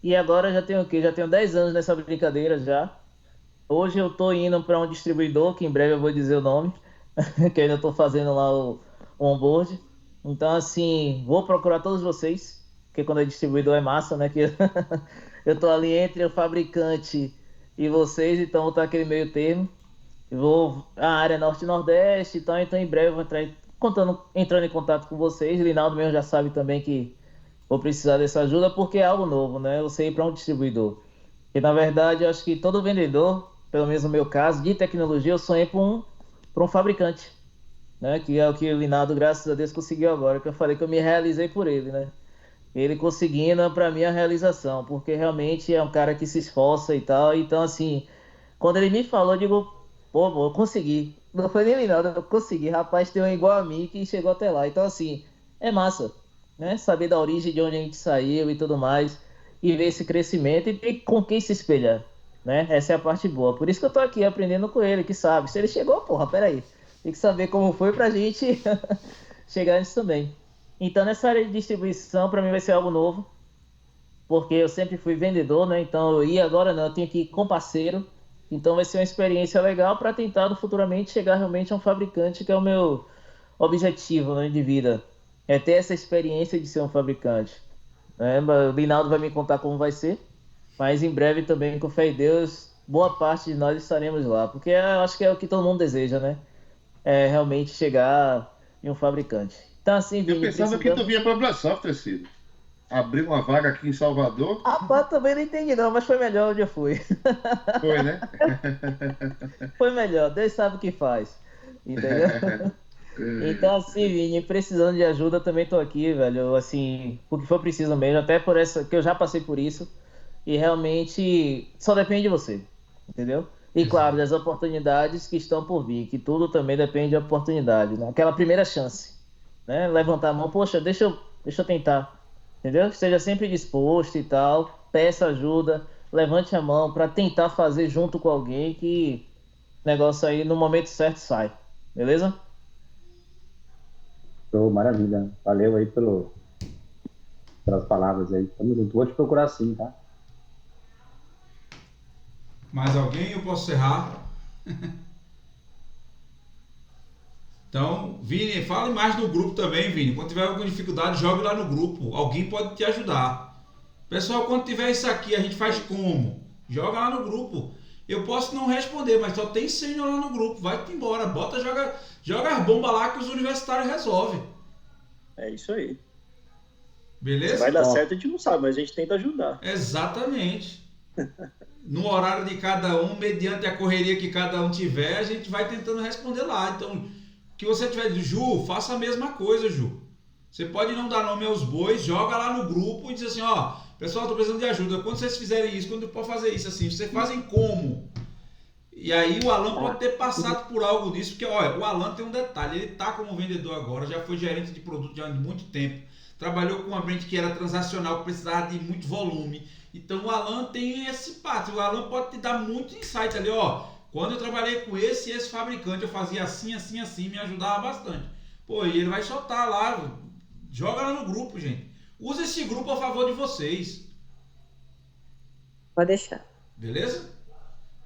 e agora já tenho o quê? Já tenho 10 anos nessa brincadeira já. Hoje eu tô indo para um distribuidor, que em breve eu vou dizer o nome, que eu ainda tô fazendo lá o onboard. Então, assim, vou procurar todos vocês, porque quando é distribuidor é massa, né? Que eu tô ali entre o fabricante e vocês, então vou estar aquele meio termo. Eu vou a área norte e nordeste, então em breve eu vou entrando em contato com vocês. Linaldo mesmo já sabe também que vou precisar dessa ajuda, porque é algo novo, né? Eu sei para um distribuidor. E na verdade, eu acho que todo vendedor, pelo menos no meu caso, de tecnologia, eu sonhei para um fabricante, né? Que é o que o Linaldo, graças a Deus, conseguiu agora, que eu falei que eu me realizei por ele, né? Ele conseguindo para mim a realização, porque realmente é um cara que se esforça e tal. Então, assim, quando ele me falou, eu digo, pô, eu consegui. Não foi nem Linaldo, eu consegui. Rapaz, tem um igual a mim que chegou até lá. Então, assim, é massa, né? Saber da origem de onde a gente saiu e tudo mais, e ver esse crescimento e ter com quem se espelhar, né? Essa é a parte boa. Por isso que eu tô aqui aprendendo com ele, que sabe. Se ele chegou, porra, peraí. Tem que saber como foi pra gente chegar nisso também. Então, nessa área de distribuição, para mim vai ser algo novo, porque eu sempre fui vendedor, né? Então, eu ia agora não, eu tenho que ir com parceiro. Então, vai ser uma experiência legal para tentar futuramente chegar realmente a um fabricante, que é o meu objetivo, né, de vida. É ter essa experiência de ser um fabricante. Né? O Linaldo vai me contar como vai ser, mas em breve também, com fé em Deus, boa parte de nós estaremos lá, porque eu acho que é o que todo mundo deseja, né? É realmente chegar em um fabricante. Então, assim, Eu Vini, pensava que tu vinha para a Brasoft, Ciro. Abriu uma vaga aqui em Salvador. Rapaz, também não entendi não, mas foi melhor onde eu fui. Foi, né? Foi melhor, Deus sabe o que faz. Entendeu? Então, assim, Vini, precisando de ajuda, também tô aqui, velho. Assim, porque for preciso mesmo, até por essa, que eu já passei por isso. E realmente só depende de você, entendeu? E claro, das oportunidades que estão por vir, que tudo também depende da oportunidade, né? Aquela primeira chance, né? Levantar a mão, poxa, deixa eu tentar, entendeu? Esteja sempre disposto e tal, peça ajuda, levante a mão para tentar fazer junto com alguém que o negócio aí no momento certo sai, beleza? Show, maravilha. Valeu aí pelas palavras aí. Tamo junto. Vou te procurar sim, tá? Mais alguém? Eu posso encerrar? Então, Vini, fale mais no grupo também, Vini. Quando tiver alguma dificuldade, jogue lá no grupo. Alguém pode te ajudar. Pessoal, quando tiver isso aqui, a gente faz como? Joga lá no grupo. Eu posso não responder, mas só tem senhor lá no grupo. Vai-te embora. Bota, joga as bombas lá que os universitários resolvem. É isso aí. Beleza? Se vai dar certo, a gente não sabe, mas a gente tenta ajudar. Exatamente. No horário de cada um, mediante a correria que cada um tiver, a gente vai tentando responder lá. Então, que você tiver de Ju, faça a mesma coisa, Ju. Você pode não dar nome aos bois, joga lá no grupo e diz assim, ó, pessoal, tô precisando de ajuda. Quando vocês fizerem isso, quando pode fazer isso assim, vocês fazem como? E aí o Alan pode ter passado por algo disso, porque olha, o Alan tem um detalhe, ele tá como vendedor agora, já foi gerente de produto já há muito tempo, trabalhou com uma brand que era transacional, que precisava de muito volume. Então o Alan tem esse pátio, o Alan pode te dar muito insight ali, ó. Quando eu trabalhei com esse fabricante, eu fazia assim, assim, assim, me ajudava bastante. Pô, e ele vai soltar lá, joga lá no grupo, gente. Usa esse grupo a favor de vocês. Pode deixar. Beleza?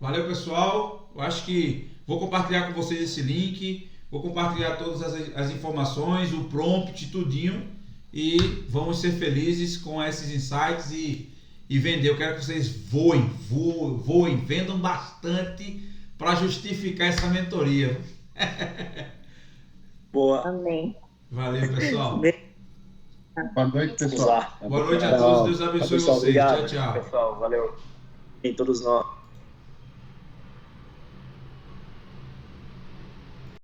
Valeu, pessoal. Eu acho que vou compartilhar com vocês esse link, vou compartilhar todas as informações, o prompt, tudinho. E vamos ser felizes com esses insights e vender. Eu quero que vocês voem, vendam bastante para justificar essa mentoria. Boa. Amém. Valeu, pessoal. Boa noite, pessoal. Boa noite a todos. Deus abençoe Pessoal, vocês. obrigado. Tchau, tchau. Pessoal, valeu. Em todos nós.